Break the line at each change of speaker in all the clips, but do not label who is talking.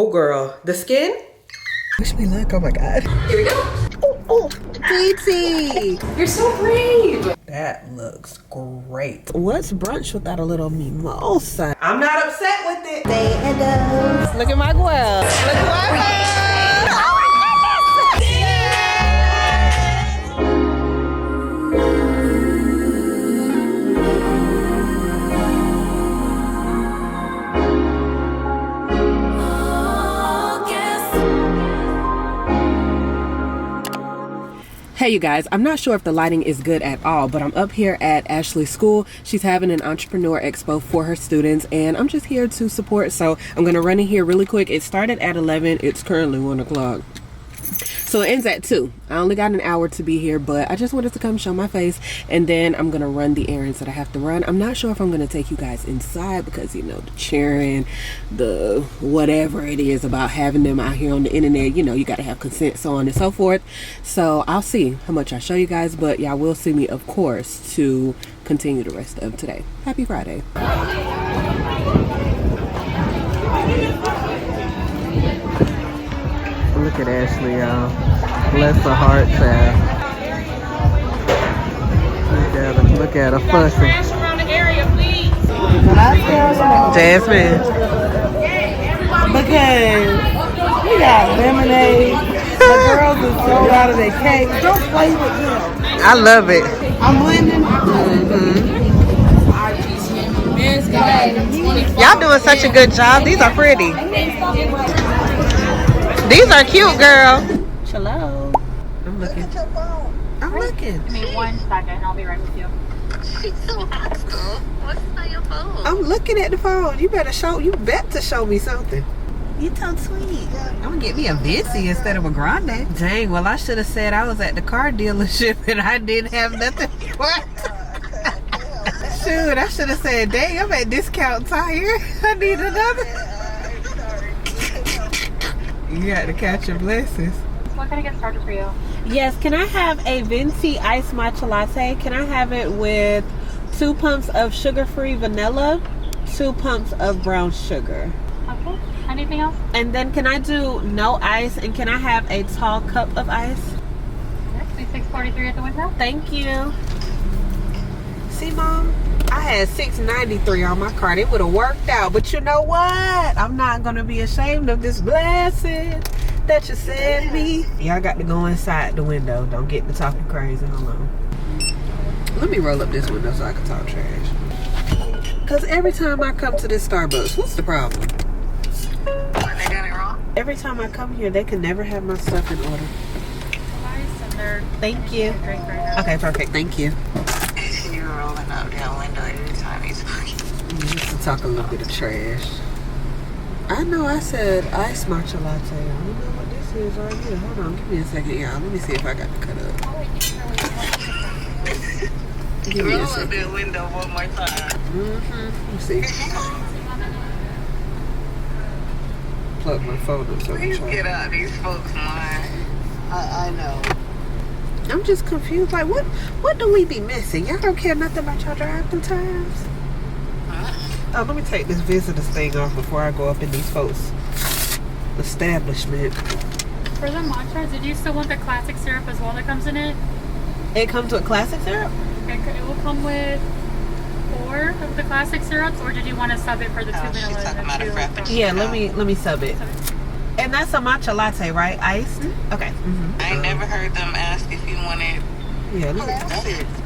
Oh girl, the skin? Wish me luck, oh my God.
Here we go.
Oh, Katie!
You're so brave.
That looks great. What's brunch without a little mimosa? I'm not upset with it. Look at my gworlllll. Look at my gworlllll. Hey you guys, I'm not sure if the lighting is good at all, but I'm up here at Ashley's school. She's having an entrepreneur expo for her students and I'm just here to support. So I'm gonna run in here really quick. It started at 11, it's currently 1 o'clock. So it ends at 2. I only got an hour to be here, but I just wanted to come show my face and then I'm gonna run the errands that I have to run. I'm not sure if I'm gonna take you guys inside because, you know, the cheering, the whatever it is about having them out here on the internet, you know, you gotta have consent, so on and so forth. So I'll see how much I show you guys, but y'all will see me, of course, to continue the rest of today. Happy Friday. Look at Ashley, y'all. Bless her heart, child. Look at her fussing. Jasmine. Because we got lemonade. The girls are sold out of their cake. Don't play with them. I love it. I'm blending. Y'all doing such a good job. These are pretty. These are cute, girl. Hello. I'm looking. I'm looking.
Give me 1 second. I'll be right with you. She's so awesome. What's on your phone?
I'm looking at the phone. You better show. You bet to show me something. You so sweet. I'm gonna get me a Vinci instead of a Grande. Dang. Well, I should have said I was at the car dealership and I didn't have nothing. What? Shoot, I should have said, dang, I'm at Discount Tire. I need another. You got to catch your blessings.
What can I get started for you?
Yes, can I have a venti iced matcha latte? Can I have it with 2 pumps of sugar-free vanilla, 2 pumps of brown sugar?
Okay. Anything else?
And then can I do no ice and can I have a tall cup of ice?
Okay, 643 at the window.
Thank you. See, Mom? I had $6.93 on my card. It would have worked out. But you know what? I'm not going to be ashamed of this blessing that you sent me. Y'all got to go inside the window. Don't get to talking crazy. Hold on. Let me roll up this window so I can talk trash. Because every time I come to this Starbucks, what's the problem?
They got it wrong.
Every time I come here, they can never have my stuff in order. Thank you. Okay, perfect. Thank you.
You're rolling up that window every time he's talking.
Just to talk a little bit of trash. I know I said iced matcha latte. I don't know what this is right here. Hold on, give me a second, y'all. Let me see if I got the cut up. Give me a second. Roll up that window one more time. Let me see. Plug my phone up so I can try.
Get out these folks' mind. I know.
I'm just confused. Like, what do we be missing? Y'all don't care nothing about y'all driving times? Oh, let me take this visitor's thing off before I go up in these folks' establishment.
For the matcha, did you still want the classic syrup as well that comes in it?
It comes with classic syrup?
It will come with 4 of the classic syrups, or did you want to sub it for the 2 vanilla?
Yeah, let me sub it. And that's a matcha latte, right? Iced? Okay.
I never heard them ask if you wanted.
Yeah,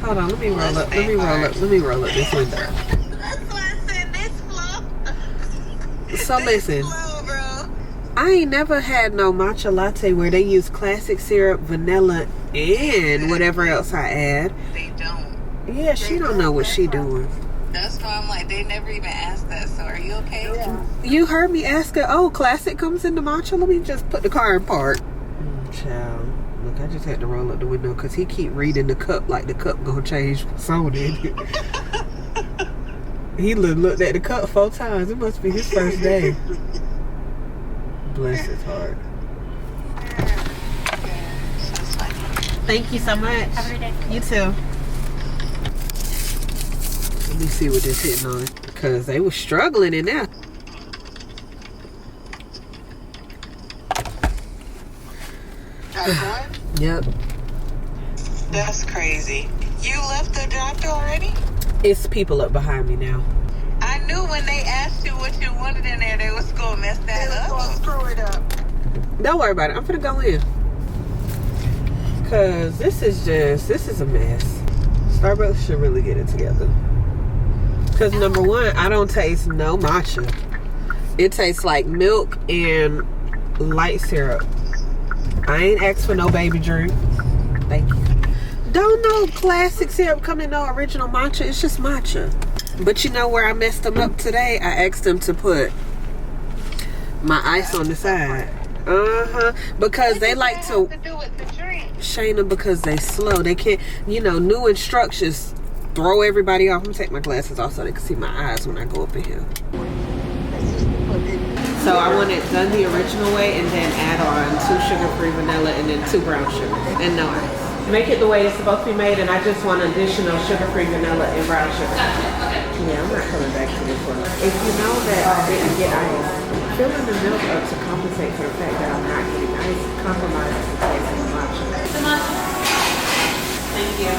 hold on, let me roll up this window.
That's why I said this flow.
So listen,
Bro.
I ain't never had no matcha latte where they use classic syrup, vanilla, and whatever else I add.
They don't.
Yeah, she don't know what she doing.
That's why I'm like, they never even asked that. So are you okay? Yeah.
You heard me ask her, oh, classic comes in the matcha? Let me just put the car in park. Child. Look, I just had to roll up the window because he keep reading the cup like the cup gonna change soda in it. He looked at the cup 4 times. It must be his first day. Bless his heart. Thank you so much.
Have a great day.
You too. Let me see what this hitting on. Because they were struggling in there.
Got one?
Yep.
That's crazy. You left the doctor already?
It's people up behind me now.
I knew when they asked you what you wanted in there, they was gonna mess that up. They was gonna screw it up.
Don't worry about it. I'm finna go in. Cause this is a mess. Starbucks should really get it together. Cause number one, I don't taste no matcha. It tastes like milk and light syrup. I ain't asked for no baby drink. Thank you. Don't know classic syrup come in no original matcha. It's just matcha. But you know where I messed them up today? I asked them to put my ice on the side. Because they like to
do with the drink?
Shayna, because they slow. They can't, new instructions throw everybody off. I'm gonna take my glasses off so they can see my eyes when I go up in here. So I want it done the original way and then add on 2 sugar-free vanilla and then 2 brown sugar and no ice. Make it the way it's supposed to be made, and I just want additional sugar-free vanilla and brown sugar. Yeah, I'm not coming back to this one. If you know that I didn't get ice, filling the milk up to compensate for the fact that I'm not getting ice compromises the taste of the matcha. Thank you.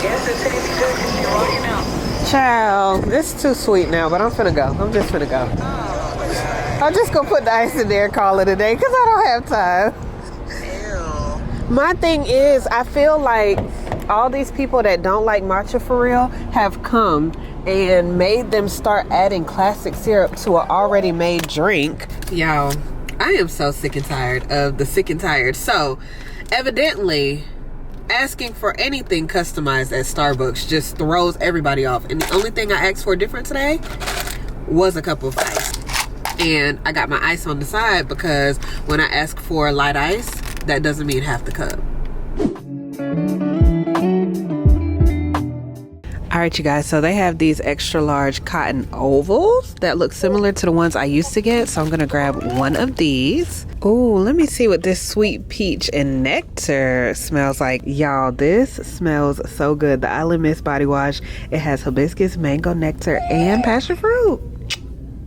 Yes, it tastes good because you're walking out.
Child, it's too sweet now, but I'm finna go. I'm just finna go. I'm just gonna put the ice in there and call it a day because I don't have time.
Ew.
My thing is, I feel like all these people that don't like matcha for real have come and made them start adding classic syrup to an already made drink. Y'all, I am so sick and tired of the sick and tired. So, evidently, asking for anything customized at Starbucks just throws everybody off. And the only thing I asked for different today was a cup of ice. And I got my ice on the side because when I ask for light ice, that doesn't mean half the cup. All right, you guys, so they have these extra large cotton ovals that look similar to the ones I used to get. So I'm gonna grab one of these. Oh, let me see what this sweet peach and nectar smells like. Y'all, this smells so good. The Island Mist body wash. It has hibiscus, mango nectar, and passion fruit.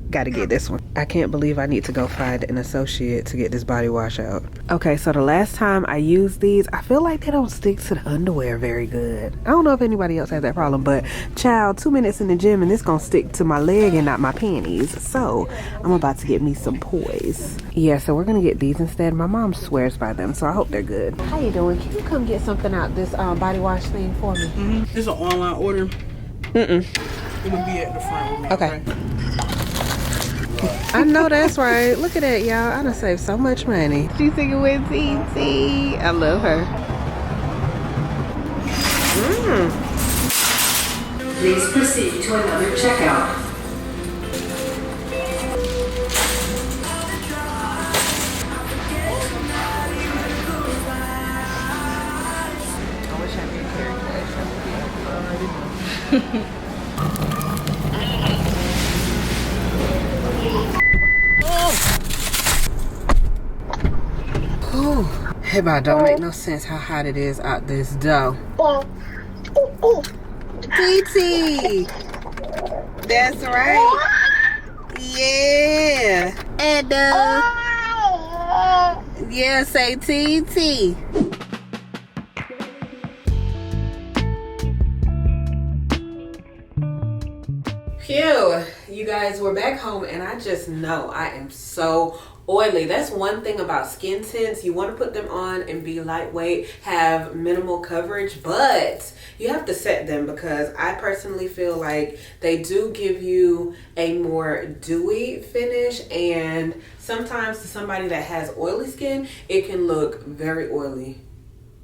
Gotta get this one. I can't believe I need to go find an associate to get this body wash out. Okay, so the last time I used these, I feel like they don't stick to the underwear very good. I don't know if anybody else has that problem, but child, 2 minutes in the gym and it's gonna stick to my leg and not my panties. So I'm about to get me some poise. Yeah, so we're gonna get these instead. My mom swears by them, so I hope they're good. How you doing? Can you come get something out this body wash thing for me?
This is an online order. It'll be at the front with me.
Okay. I know that's right. Look at that, y'all. I done saved so much money. She's singing with TT. I love her.
Please proceed to another checkout.
I wish I could carry cash. Hey, but don't make no sense how hot it is out this dough. TT! That's right. Yeah. Edo. Yeah, say TT. Phew, you guys, we're back home and I just know I am so oily. That's one thing about skin tints. You want to put them on and be lightweight, have minimal coverage, but you have to set them because I personally feel like they do give you a more dewy finish, and sometimes to somebody that has oily skin, it can look very oily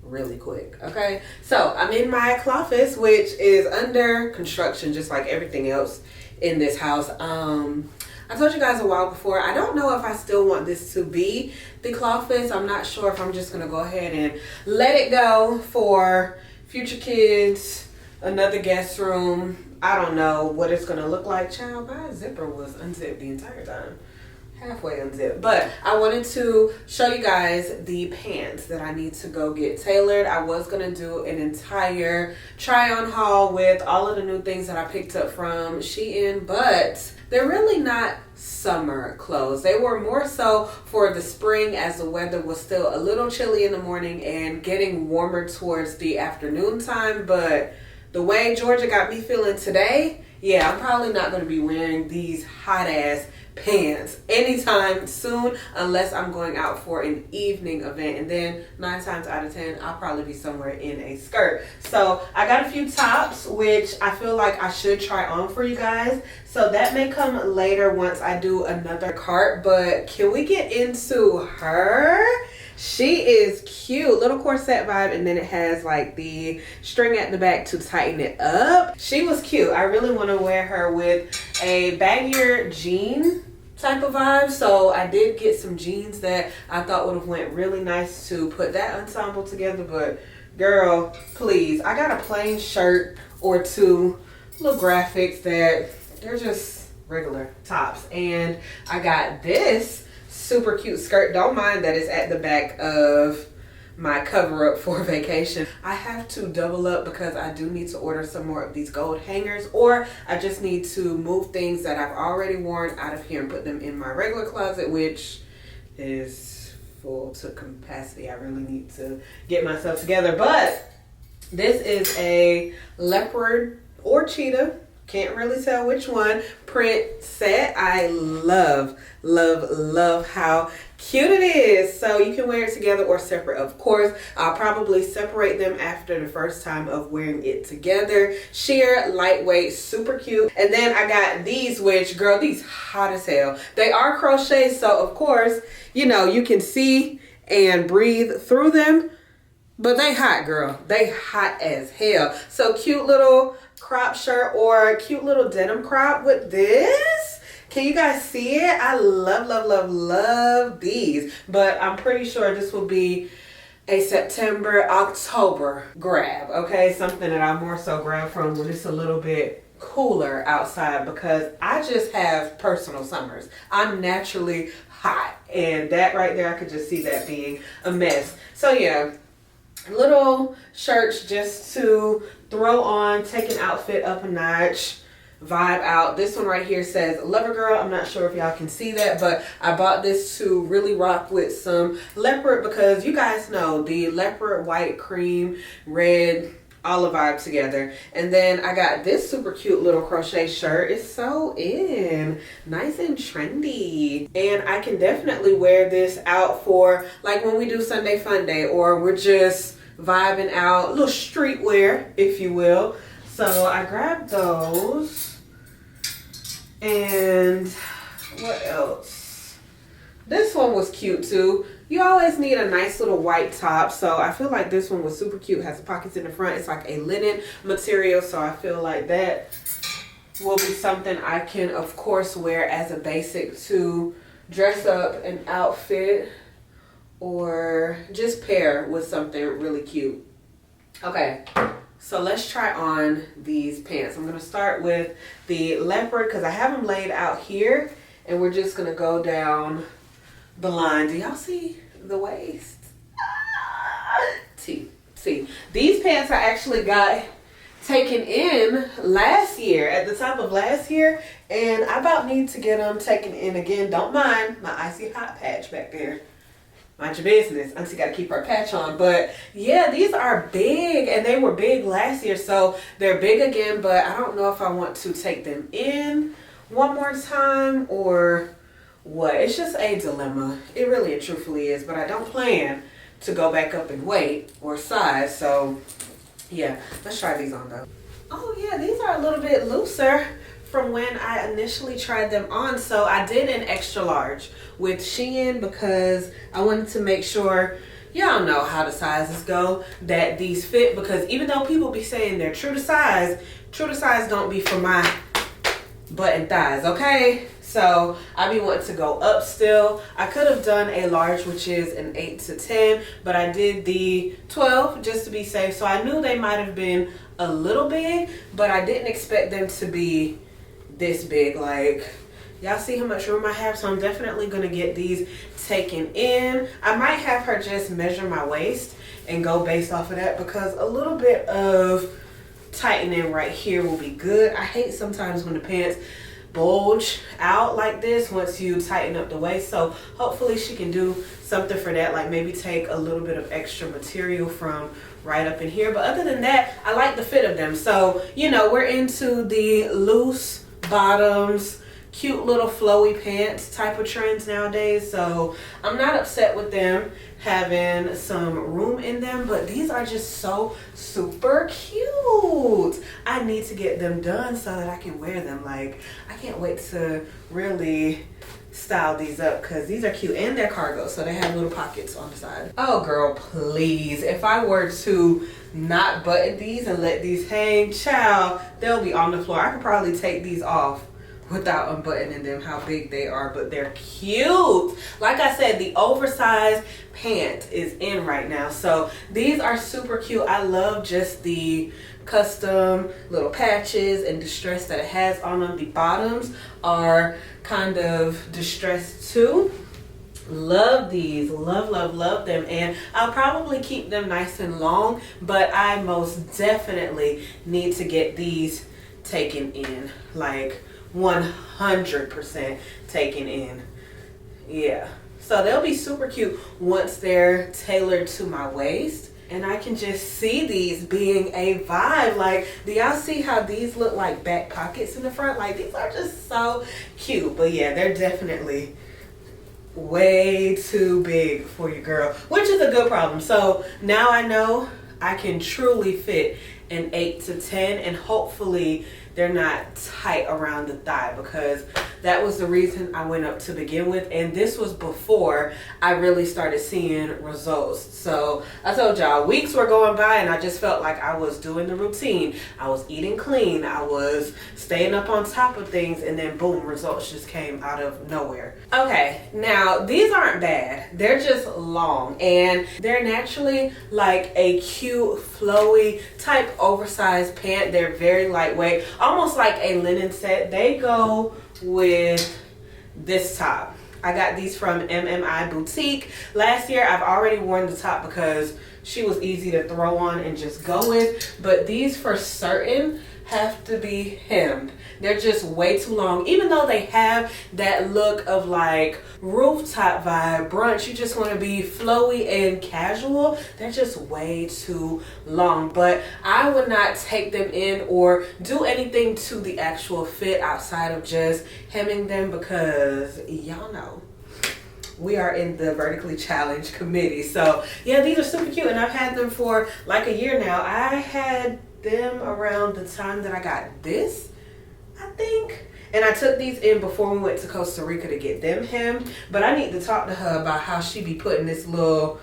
really quick. Okay, so I'm in my cloffice, which is under construction just like everything else in this house. I told you guys a while before, I don't know if I still want this to be the cloffice. I'm not sure if I'm just gonna go ahead and let it go for future kids, another guest room. I don't know what it's gonna look like. Child, my zipper was unzipped the entire time. Halfway unzipped. But I wanted to show you guys the pants that I need to go get tailored. I was gonna do an entire try on haul with all of the new things that I picked up from Shein, but they're really not summer clothes. They were more so for the spring as the weather was still a little chilly in the morning and getting warmer towards the afternoon time. But the way Georgia got me feeling today, yeah, I'm probably not going to be wearing these hot ass pants anytime soon unless I'm going out for an evening event, and then 9 times out of 10 I'll probably be somewhere in a skirt. So I got a few tops which I feel like I should try on for you guys, so that may come later once I do another cart. But can we get into her? She is cute, little corset vibe, and then it has like the string at the back to tighten it up. She was cute. I really want to wear her with a baggier jean type of vibe, so I did get some jeans that I thought would have went really nice to put that ensemble together. But girl, please, I got a plain shirt or two, little graphics that they're just regular tops, and I got this super cute skirt. Don't mind that it's at the back of my cover up for vacation. I have to double up because I do need to order some more of these gold hangers, or I just need to move things that I've already worn out of here and put them in my regular closet, which is full to capacity. I really need to get myself together. But this is a leopard or cheetah, can't really tell which one, print set. I love how cute it is. So you can wear it together or separate. Of course, I'll probably separate them after the first time of wearing it together. Sheer, lightweight, super cute. And then I got these, which, girl, these hot as hell. They are crochet, so of course, you know, you can see and breathe through them. But they hot, girl. They hot as hell. So cute little crop shirt or cute little denim crop with this. Can you guys see it? I love these. But I'm pretty sure this will be a September, October grab. Okay, something that I more so grab from when it's a little bit cooler outside, because I just have personal summers. I'm naturally hot, and that right there, I could just see that being a mess. So yeah, little shirts just to throw on, take an outfit up a notch, vibe out. This one right here says Lover Girl. I'm not sure if y'all can see that, but I bought this to really rock with some leopard, because you guys know the leopard, white, cream, red, all the vibe together. And then I got this super cute little crochet shirt. It's so in, nice and trendy, and I can definitely wear this out for like when we do Sunday Fun Day, or we're just vibing out, a little streetwear, if you will. So I grabbed those. And what else? This one was cute too. You always need a nice little white top, so I feel like this one was super cute. Has pockets in the front. It's like a linen material, so I feel like that will be something I can of course wear as a basic to dress up an outfit or just pair with something really cute. Okay, so let's try on these pants. I'm gonna start with the leopard because I have them laid out here, and we're just gonna go down the line. Do y'all see the waist? See, these pants I actually got taken in last year, at the top of last year, and I about need to get them taken in again. Don't mind my icy hot patch back there. Mind your business. Auntie got to keep her patch on. But yeah, these are big, and they were big last year, so they're big again. But I don't know if I want to take them in one more time or what. It's just a dilemma. It really and truthfully is. But I don't plan to go back up in weight or size. So yeah, let's try these on though. Oh yeah, these are a little bit looser from when I initially tried them on. So I did an extra large with Shein because I wanted to make sure, y'all know how the sizes go, that these fit, because even though people be saying they're true to size don't be for my butt and thighs, okay? So I be wanting to go up still. I could have done a large, which is an 8 to 10, but I did the 12 just to be safe. So I knew they might have been a little big, but I didn't expect them to be this big. Like, y'all see how much room I have, so I'm definitely gonna get these taken in. I might have her just measure my waist and go based off of that, because a little bit of tightening right here will be good. I hate sometimes when the pants bulge out like this once you tighten up the waist. So hopefully she can do something for that, like maybe take a little bit of extra material from right up in here. But other than that, I like the fit of them. So, you know, we're into the loose bottoms, cute little flowy pants type of trends nowadays. So I'm not upset with them having some room in them, but these are just so super cute. I need to get them done so that I can wear them. Like, I can't wait to really style these up because these are cute, and they're cargo, so they have little pockets on the side. Oh girl, please, if I were to not button these and let these hang, child, they'll be on the floor. I could probably take these off without unbuttoning them, how big they are, but they're cute. Like I said, the oversized pant is in right now, so these are super cute. I love just the custom little patches and distress that it has on them. The bottoms are kind of distressed too. Love these, love them, and I'll probably keep them nice and long, but I most definitely need to get these taken in, like 100% taken in. Yeah, so they'll be super cute once they're tailored to my waist, and I can just see these being a vibe. Like, do y'all see how these look like back pockets in the front? Like, these are just so cute. But yeah, they're definitely way too big for your girl, which is a good problem. So now I know I can truly fit an 8 to 10, and hopefully they're not tight around the thigh, because that was the reason I went up to begin with, and this was before I really started seeing results. So I told y'all, weeks were going by and I just felt like I was doing the routine. I was eating clean, I was staying up on top of things, and then boom, results just came out of nowhere. Okay, now these aren't bad. They're just long, and they're naturally like a cute flowy type oversized pant. They're very lightweight, almost like a linen set. They go with this top. I got these from MMI Boutique last year. I've already worn the top because she was easy to throw on and just go with, but these for certain have to be hemmed. They're just way too long. Even though they have that look of like rooftop vibe, brunch, you just want to be flowy and casual, they're just way too long. But I would not take them in or do anything to the actual fit outside of just hemming them, because y'all know we are in the vertically challenged committee. So yeah, these are super cute, and I've had them for like a year now. I had them around the time that I got this, I think, and I took these in before we went to Costa Rica to get them hemmed. But I need to talk to her about how she be putting this little,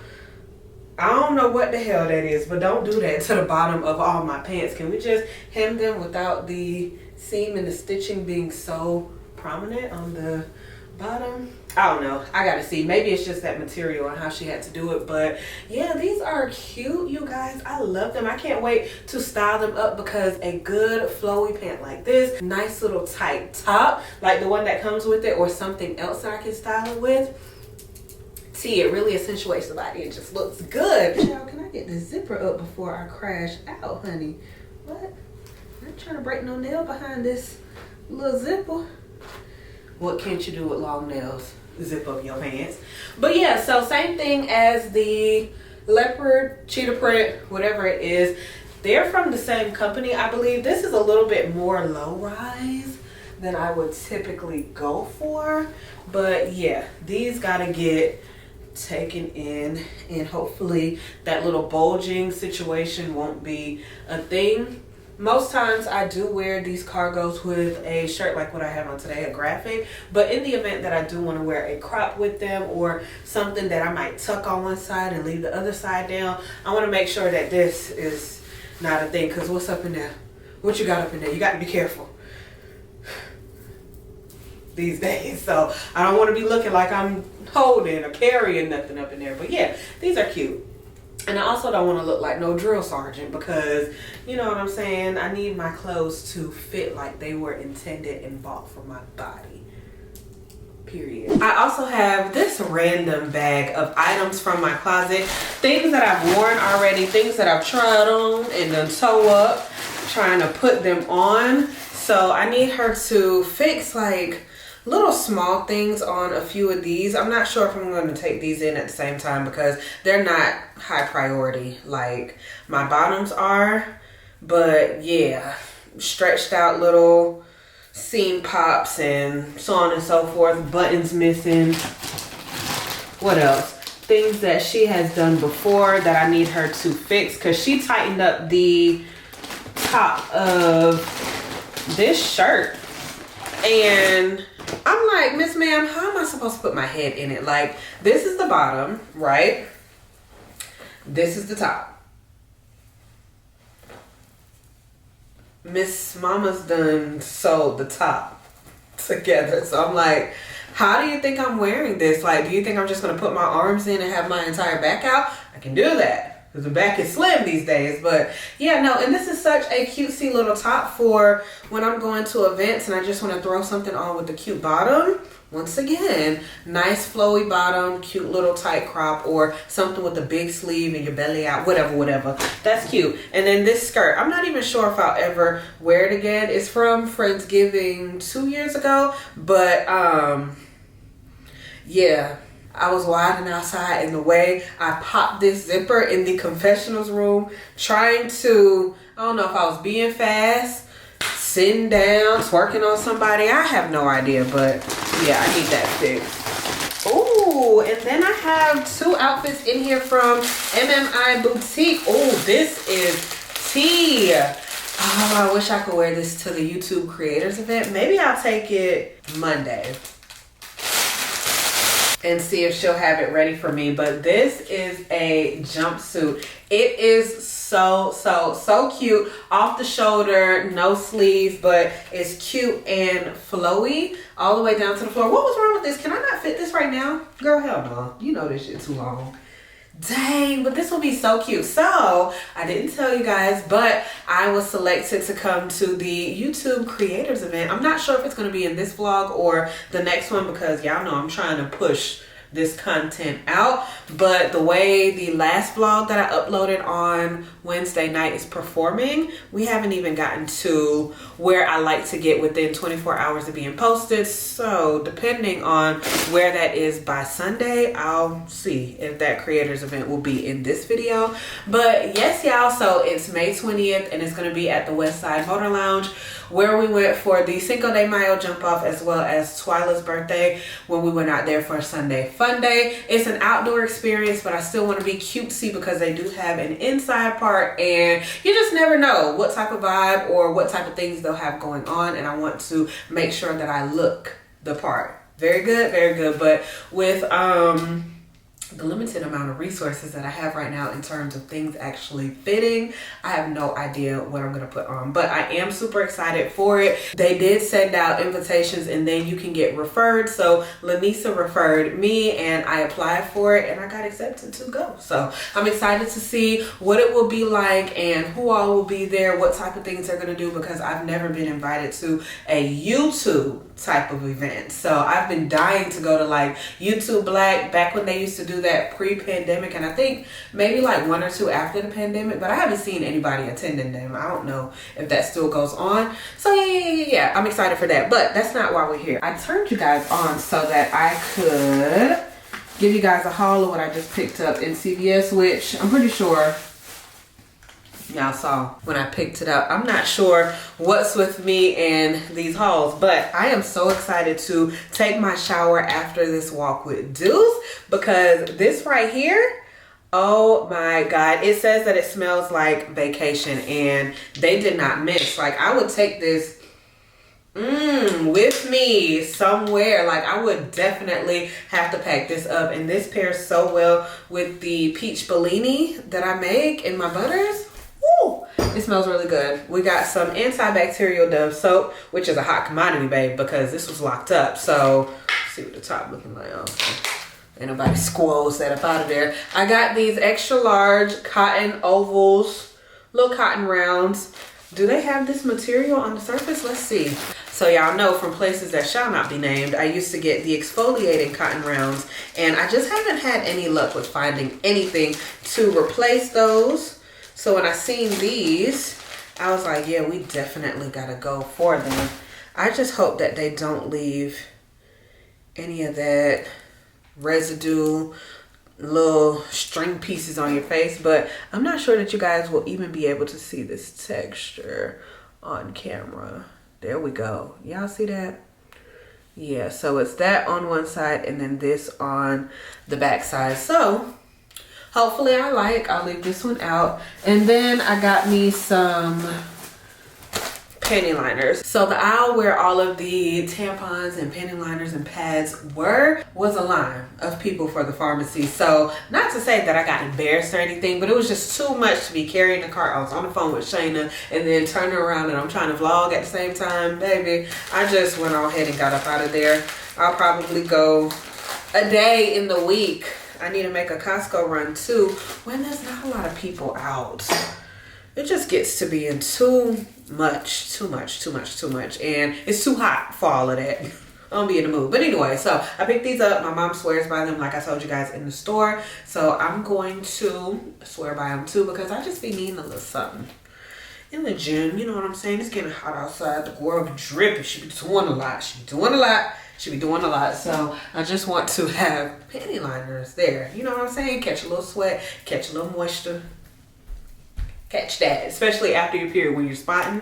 I don't know what the hell that is, but don't do that to the bottom of all my pants. Can we just hem them without the seam and the stitching being so prominent on the bottom? I don't know. I gotta see. Maybe it's just that material and how she had to do it. But yeah, these are cute, you guys. I love them. I can't wait to style them up, because a good flowy pant like this, nice little tight top like the one that comes with it, or something else that I can style it with. See, it really accentuates the body. It just looks good. Y'all, can I get the zipper up before I crash out, honey? What? I'm not trying to break no nail behind this little zipper. What can't you do with long nails? Zip up your pants. But yeah, so same thing as the leopard, cheetah print, whatever it is. They're from the same company, I believe. This is a little bit more low rise than I would typically go for. But yeah, these gotta get taken in, and hopefully that little bulging situation won't be a thing. Most times I do wear these cargos with a shirt like what I have on today, a graphic. But in the event that I do want to wear a crop with them, or something that I might tuck on one side and leave the other side down, I want to make sure that this is not a thing. Because what's up in there? What you got up in there? You got to be careful these days. So I don't want to be looking like I'm holding or carrying nothing up in there. But yeah, these are cute. And I also don't want to look like no drill sergeant, because, you know what I'm saying, I need my clothes to fit like they were intended and bought for my body. Period. I also have this random bag of items from my closet. Things that I've worn already, things that I've tried on and then sew up, trying to put them on. So I need her to fix like little small things on a few of these. I'm not sure if I'm going to take these in at the same time because they're not high priority like my bottoms are. But yeah, stretched out little seam pops and so on and so forth. Buttons missing. What else? Things that she has done before that I need her to fix because she tightened up the top of this shirt. And I'm like, Miss Ma'am, how am I supposed to put my head in it? Like, this is the bottom, right? This is the top. Miss Mama's done sewed the top together. So I'm like, how do you think I'm wearing this? Like, do you think I'm just going to put my arms in and have my entire back out? I can do that because the back is slim these days. But yeah, no, and this is such a cutesy little top for when I'm going to events and I just want to throw something on with the cute bottom. Once again, nice flowy bottom, cute little tight crop, or something with a big sleeve and your belly out, whatever. That's cute. And then this skirt, I'm not even sure if I'll ever wear it again. It's from Friendsgiving 2 years ago, but yeah, I was winding outside in the way. I popped this zipper in the confessionals room, trying to, I don't know if I was being fast, sitting down, twerking on somebody. I have no idea, but yeah, I need that fixed. Ooh, and then I have 2 outfits in here from MMI Boutique. Oh, this is tea. Oh, I wish I could wear this to the YouTube creators event. Maybe I'll take it Monday and see if she'll have it ready for me. But this is a jumpsuit. It is so cute. Off the shoulder, no sleeves, but it's cute and flowy all the way down to the floor. What was wrong with this? Can I not fit this right now? Girl, hell no. You know this shit too long. Dang, but this will be so cute. So I didn't tell you guys, but I was selected to come to the YouTube creators event. I'm not sure if it's going to be in this vlog or the next one because y'all know I'm trying to push this content out. But the way the last vlog that I uploaded on Wednesday night is performing, we haven't even gotten to where I like to get within 24 hours of being posted. So depending on where that is by Sunday, I'll see if that creators event will be in this video. But yes, y'all, so it's May 20th and it's going to be at the West Side Motor Lounge, where we went for the Cinco de Mayo jump off as well as Twyla's birthday when we went out there for a Sunday fun day. It's an outdoor experience, but I still want to be cutesy because they do have an inside part and you just never know what type of vibe or what type of things they'll have going on, and I want to make sure that I look the part. Very good. But with the limited amount of resources that I have right now in terms of things actually fitting, I have no idea what I'm gonna put on, but I am super excited for it. They did send out invitations and then you can get referred. So Lanisa referred me and I applied for it and I got accepted to go. So I'm excited to see what it will be like and who all will be there, what type of things they're gonna do, because I've never been invited to a YouTube type of event. So I've been dying to go to like YouTube Black back when they used to do that pre-pandemic, and I think maybe like 1 or 2 after the pandemic, but I haven't seen anybody attending them. I don't know if that still goes on. So yeah, I'm excited for that, but that's not why we're here. I turned you guys on so that I could give you guys a haul of what I just picked up in CVS, which I'm pretty sure y'all saw when I picked it up. I'm not sure what's with me and these hauls, but I am so excited to take my shower after this walk with Deuce, because this right here, oh my God, it says that it smells like vacation and they did not miss. Like, I would take this with me somewhere. Like, I would definitely have to pack this up, and this pairs so well with the peach Bellini that I make in my butters. Woo! It smells really good. We got some antibacterial Dove soap, which is a hot commodity, babe, because this was locked up. So let's see what the top looking like. Ain't nobody squirrels that up out of there. I got these extra large cotton ovals, little cotton rounds. Do they have this material on the surface? Let's see. So y'all know from places that shall not be named, I used to get the exfoliating cotton rounds, and I just haven't had any luck with finding anything to replace those. So when I seen these, I was like, yeah, we definitely gotta go for them. I just hope that they don't leave any of that residue, little string pieces on your face, but I'm not sure that you guys will even be able to see this texture on camera. There we go. Y'all see that? Yeah, so it's that on one side and then this on the back side. So hopefully I'll leave this one out. And then I got me some panty liners. So the aisle where all of the tampons and panty liners and pads was a line of people for the pharmacy. So not to say that I got embarrassed or anything, but it was just too much to be carrying the cart. I was on the phone with Shayna and then turning around and I'm trying to vlog at the same time. Baby, I just went on ahead and got up out of there. I'll probably go a day in the week. I need to make a Costco run too when there's not a lot of people out. It just gets to being too much, and it's too hot for all of that. I don't be in the mood. But anyway, so I picked these up. My mom swears by them, like I told you guys in the store. So I'm going to swear by them too, because I just be needing a little something in the gym. You know what I'm saying? It's getting hot outside. The girl be dripping. She be doing a lot. She be doing a lot. So I just want to have panty liners there. You know what I'm saying? Catch a little sweat, catch a little moisture. Catch that, especially after your period when you're spotting.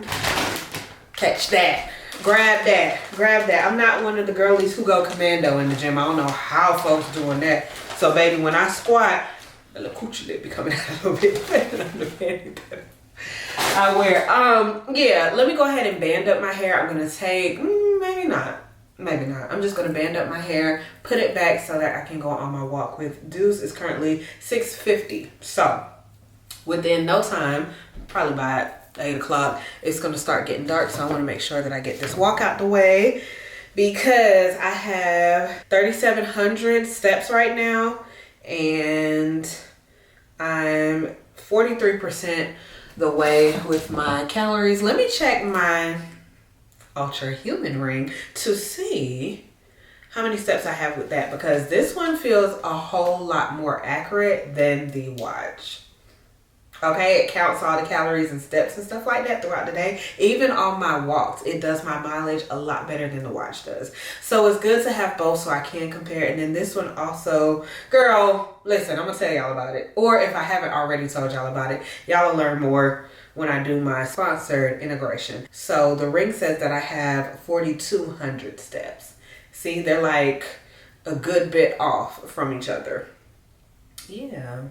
Catch that. Grab that. I'm not one of the girlies who go commando in the gym. I don't know how folks doing that. So baby, when I squat, a little coochie lip be coming out a little bit better than the panty that I wear. Yeah, let me go ahead and band up my hair. I'm gonna take, maybe not. I'm just gonna band up my hair, put it back so that I can go on my walk with Deuce. It's currently 6:50. So within no time, probably by 8 o'clock, it's gonna start getting dark. So I wanna make sure that I get this walk out the way because I have 3,700 steps right now and I'm 43% the way with my calories. Let me check my Ultra Human ring to see how many steps I have with that, because this one feels a whole lot more accurate than the watch. Okay, it counts all the calories and steps and stuff like that throughout the day. Even on my walks, it does my mileage a lot better than the watch does. So it's good to have both so I can compare. And then this one also, girl, listen, I'm gonna tell y'all about it. Or if I haven't already told y'all about it, y'all will learn more when I do my sponsored integration. So the ring says that I have 4,200 steps. See, they're like a good bit off from each other. Yeah,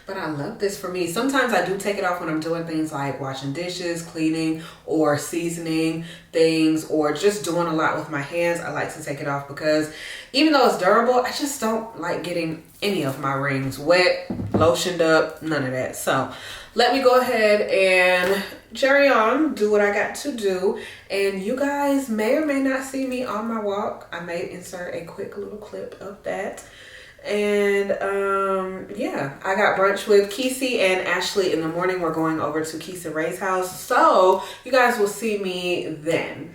but I love this for me. Sometimes I do take it off when I'm doing things like washing dishes, cleaning, or seasoning things, or just doing a lot with my hands. I like to take it off because even though it's durable, I just don't like getting any of my rings wet, lotioned up, none of that. So let me go ahead and carry on, do what I got to do. And you guys may or may not see me on my walk. I may insert a quick little clip of that. And yeah, I got brunch with Kesey and Ashley in the morning. We're going over to Keisha Ray's house, so you guys will see me then.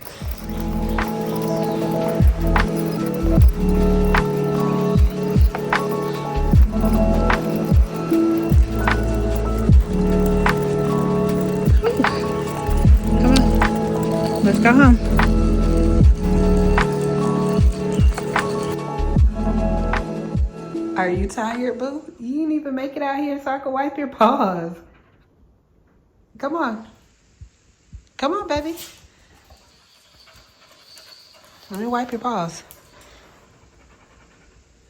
Come on, let's go home.
Are you tired, boo? You didn't even make it out here so I could wipe your paws. Come on. Come on, baby. Let me wipe your paws.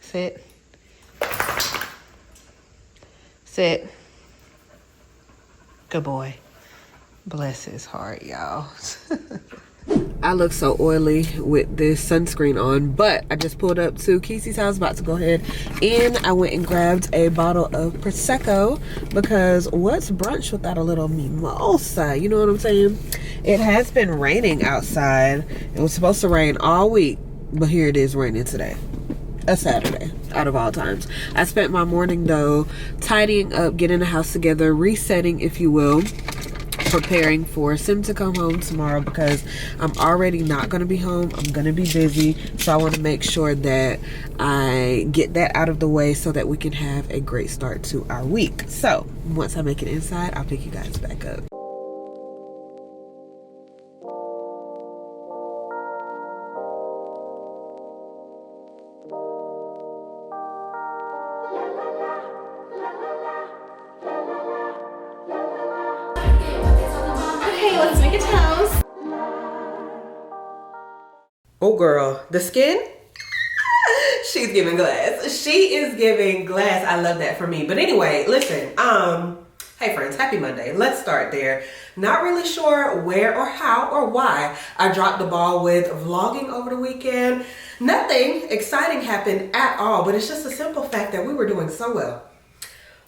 Sit. Sit. Good boy. Bless his heart, y'all. I look so oily with this sunscreen on, but I just pulled up to Kesey's house, about to go ahead and I went and grabbed a bottle of Prosecco because what's brunch without a little mimosa? You know what I'm saying? It has been raining outside. It was supposed to rain all week, but here it is raining today. A Saturday, out of all times. I spent my morning though tidying up, getting the house together, resetting, if you will, preparing for Sim to come home tomorrow because I'm already not going to be home. I'm going to be busy, so I want to make sure that I get that out of the way so that we can have a great start to our week. So once I make it inside, I'll pick you guys back up. girl, the skin, she's giving glass. She is giving glass. I love that for me. But anyway, listen, hey friends, happy Monday. Let's start there. Not really sure where or how or why I dropped the ball with vlogging over the weekend. Nothing exciting happened at all, but it's just a simple fact that we were doing so well.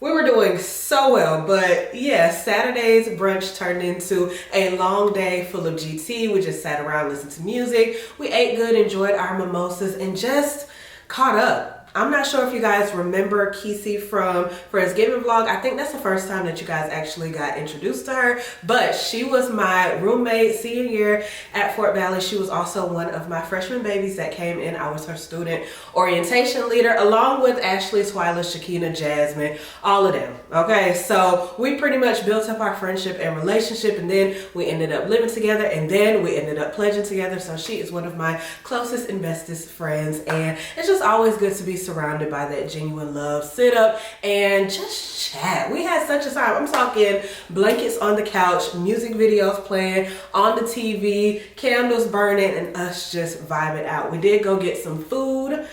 We were doing so well, but yeah, Saturday's brunch turned into a long day full of GT. We just sat around, listened to music. We ate good, enjoyed our mimosas, and just caught up. I'm not sure if you guys remember Kisi from Friendsgiving vlog. I think that's the first time that you guys actually got introduced to her, but she was my roommate senior year at Fort Valley. She was also one of my freshman babies that came in. I was her student orientation leader, along with Ashley, Twyla, Shakina, Jasmine, all of them. Okay, so we pretty much built up our friendship and relationship, and then we ended up living together, and then we ended up pledging together. So she is one of my closest and bestest friends, and it's just always good to be surrounded by that genuine love. Sit up and just chat. We had such a time. I'm talking blankets on the couch, music videos playing on the TV, candles burning, and us just vibing out. We did go get some food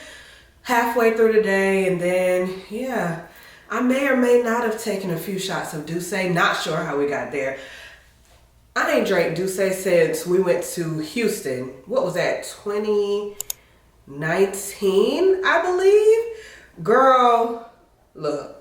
halfway through the day, and then yeah, I may or may not have taken a few shots of Douce. Not sure how we got there. I ain't drank Douce since we went to Houston. What was that, 2019, I believe? Girl, look,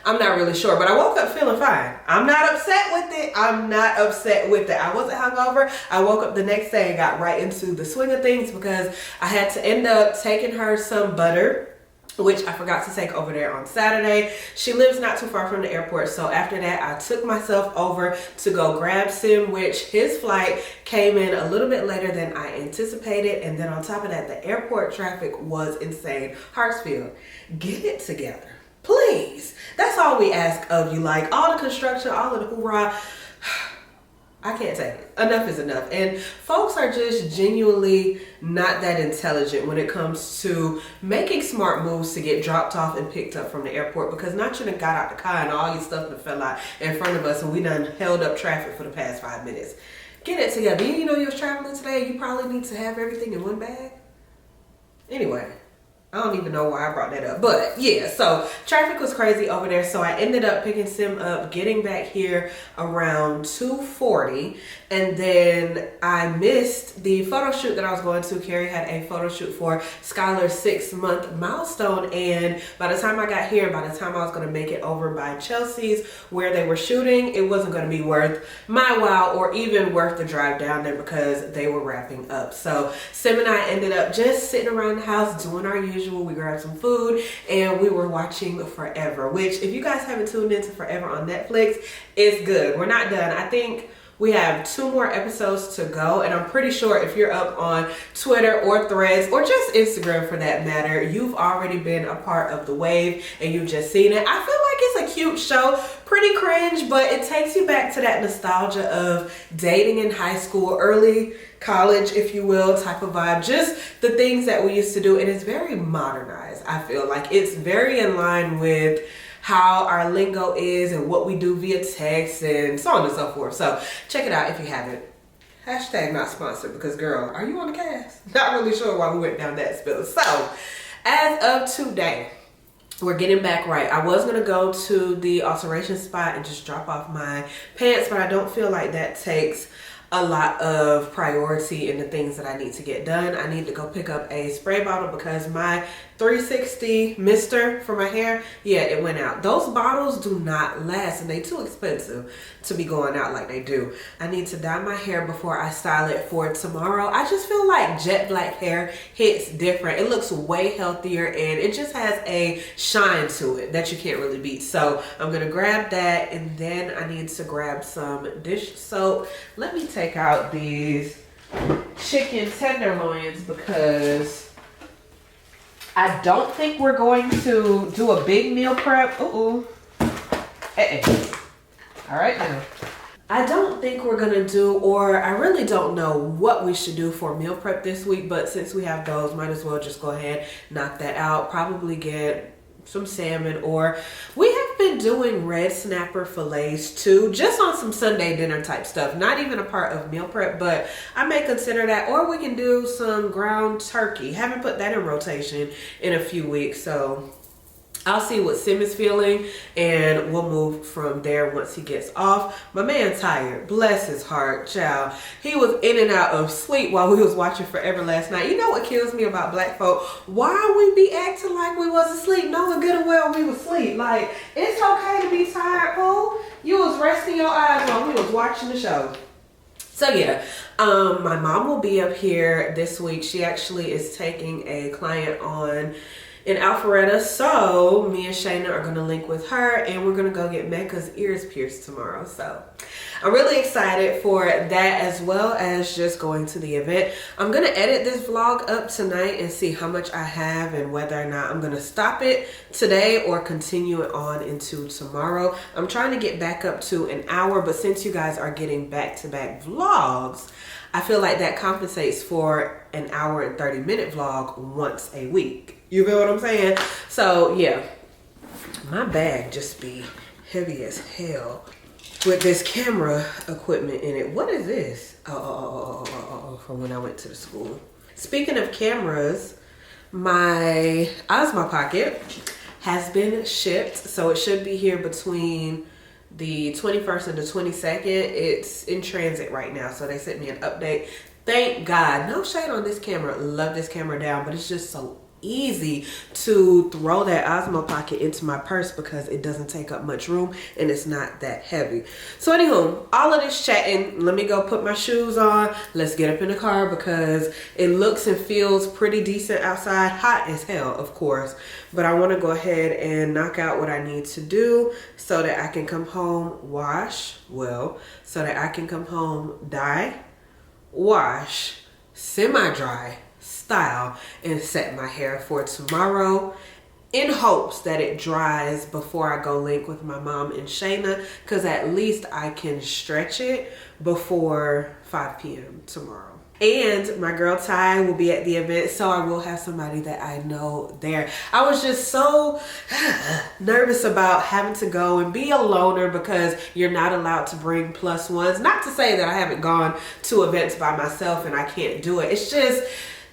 I'm not really sure, but I woke up feeling fine. I'm not upset with it. I'm not upset with it. I wasn't hungover. I woke up the next day and got right into the swing of things because I had to end up taking her some butter, which I forgot to take over there on Saturday. She lives not too far from the airport, so after that I took myself over to go grab Sim, which his flight came in a little bit later than I anticipated, and then on top of that, the airport traffic was insane. Hartsfield, get it together, please. That's all we ask of you. Like, all the construction, all of the hoorah, I can't take it. Enough is enough. And folks are just genuinely not that intelligent when it comes to making smart moves to get dropped off and picked up from the airport, because not you done got out the car and all your stuff that fell out in front of us and we done held up traffic for the past 5 minutes. Get it together. You know you was traveling today, you probably need to have everything in one bag. Anyway, I don't even know why I brought that up, but yeah, so traffic was crazy over there. So I ended up picking Sim up, getting back here around 2:40, and then I missed the photo shoot that I was going to. Carrie had a photo shoot for Skylar's 6-month milestone, and by the time I got here, by the time I was going to make it over by Chelsea's where they were shooting, it wasn't going to be worth my while or even worth the drive down there because they were wrapping up. So Sim and I ended up just sitting around the house doing our usual. We grabbed some food and we were watching Forever, which if you guys haven't tuned into Forever on Netflix, it's good. We're not done. I think we have 2 more episodes to go, and I'm pretty sure if you're up on Twitter or Threads or just Instagram for that matter, you've already been a part of the wave and you've just seen it. I feel like it's a cute show, pretty cringe, but it takes you back to that nostalgia of dating in high school, early college, if you will, type of vibe. Just the things that we used to do, and it's very modernized. I feel like it's very in line with how our lingo is and what we do via text and so on and so forth. So check it out if you haven't. Hashtag not sponsored, because girl, are you on the cast? Not really sure why we went down that spill. So as of today, we're getting back right. I was gonna go to the alteration spot and just drop off my pants, but I don't feel like that takes a lot of priority in the things that I need to get done. I need to go pick up a spray bottle because my 360 mister for my hair, yeah, it went out. Those bottles do not last and they too expensive to be going out like they do. I need to dye my hair before I style it for tomorrow. I just feel like jet black hair hits different. It looks way healthier and it just has a shine to it that you can't really beat. So I'm gonna grab that, and then I need to grab some dish soap. Let me take out these chicken tenderloins because I don't think we're going to do a big meal prep. All right now. I don't think we're gonna do, or I really don't know what we should do for meal prep this week, but since we have those, might as well just go ahead, knock that out. Probably get some salmon, or we have been doing red snapper fillets too, just on some Sunday dinner type stuff. Not even a part of meal prep, but I may consider that. Or we can do some ground turkey. Haven't put that in rotation in a few weeks, so I'll see what Sim is feeling and we'll move from there once he gets off. My man tired, bless his heart, child. He was in and out of sleep while we was watching Forever last night. You know what kills me about black folk? Why we be acting like we was asleep, knowing good and well we was asleep. Like, it's okay to be tired, Pooh. You was resting your eyes while we was watching the show. So yeah, my mom will be up here this week. She actually is taking a client on in Alpharetta, so me and Shayna are gonna link with her and we're gonna go get Mecca's ears pierced tomorrow. So I'm really excited for that, as well as just going to the event. I'm gonna edit this vlog up tonight and see how much I have and whether or not I'm gonna stop it today or continue it on into tomorrow. I'm trying to get back up to an hour, but since you guys are getting back-to-back vlogs, I feel like that compensates for an hour and 30-minute vlog once a week. You feel what I'm saying? So yeah, my bag just be heavy as hell with this camera equipment in it. What is this? Oh, from when I went to the school. Speaking of cameras, my Osmo Pocket has been shipped, so it should be here between the 21st and the 22nd. It's in transit right now, so they sent me an update. Thank God. No shade on this camera. Love this camera down, but it's just so easy to throw that Osmo Pocket into my purse because it doesn't take up much room and it's not that heavy. So anywho, all of this chatting, let me go put my shoes on. Let's get up in the car because it looks and feels pretty decent outside. Hot as hell, of course, but I want to go ahead and knock out what I need to do so that I can come home, so that I can come home, dye, wash, semi-dry, style, and set my hair for tomorrow in hopes that it dries before I go link with my mom and Shayna, because at least I can stretch it before 5 p.m. tomorrow. And my girl Ty will be at the event, so I will have somebody that I know there. I was just so nervous about having to go and be a loner because you're not allowed to bring plus ones. Not to say that I haven't gone to events by myself and I can't do it. It's just,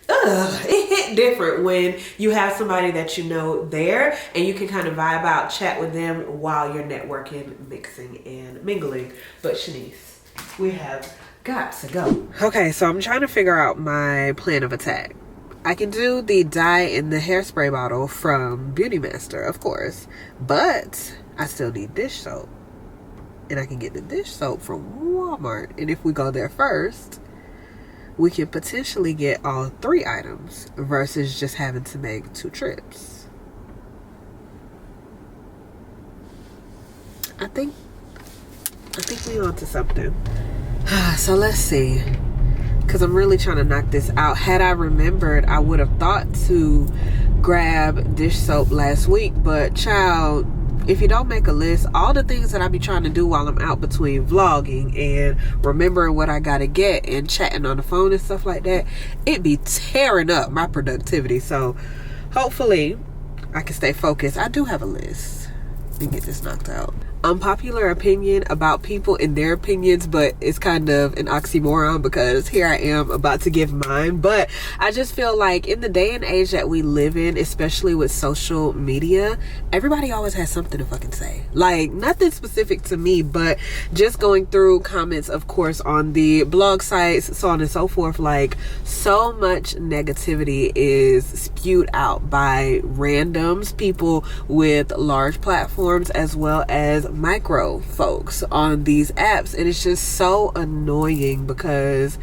it hit different when you have somebody that you know there and you can kind of vibe out, chat with them while you're networking, mixing, and mingling. But Shanice, we have got to go. Okay, so I'm trying to figure out my plan of attack. I can do the dye in the hairspray bottle from Beauty Master, of course, but I still need dish soap. And I can get the dish soap from Walmart. And if we go there first, we can potentially get all 3 items versus just having to make 2 trips. I think we onto something. So let's see, because I'm really trying to knock this out. Had I remembered, I would have thought to grab dish soap last week, but child, if you don't make a list, all the things that I be trying to do while I'm out between vlogging and remembering what I gotta get and chatting on the phone and stuff like that, it be tearing up my productivity. So hopefully I can stay focused. I do have a list and get this knocked out. Unpopular opinion about people and their opinions, but it's kind of an oxymoron because here I am about to give mine. But I just feel like in the day and age that we live in, especially with social media, everybody always has something to fucking say. Like, nothing specific to me, but just going through comments, of course, on the blog sites, so on and so forth, like, so much negativity is spewed out by randoms, people with large platforms, as well as micro folks on these apps, and it's just so annoying because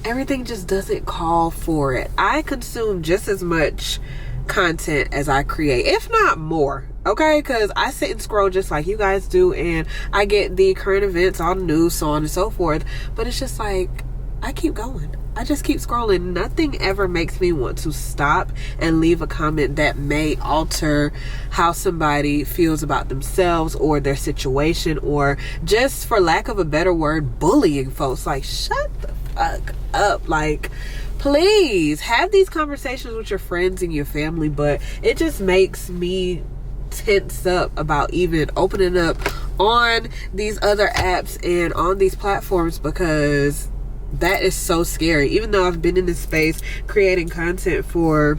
everything just doesn't call for it. I consume just as much content as I create, if not more, okay? Because I sit and scroll just like you guys do, and I get the current events, all the news, so on and so forth, but it's just like I keep going. I just keep scrolling. Nothing ever makes me want to stop and leave a comment that may alter how somebody feels about themselves or their situation, or just, for lack of a better word, bullying folks. Like, shut the fuck up. Like, please have these conversations with your friends and your family, but it just makes me tense up about even opening up on these other apps and on these platforms, because that is so scary. Even though I've been in this space creating content for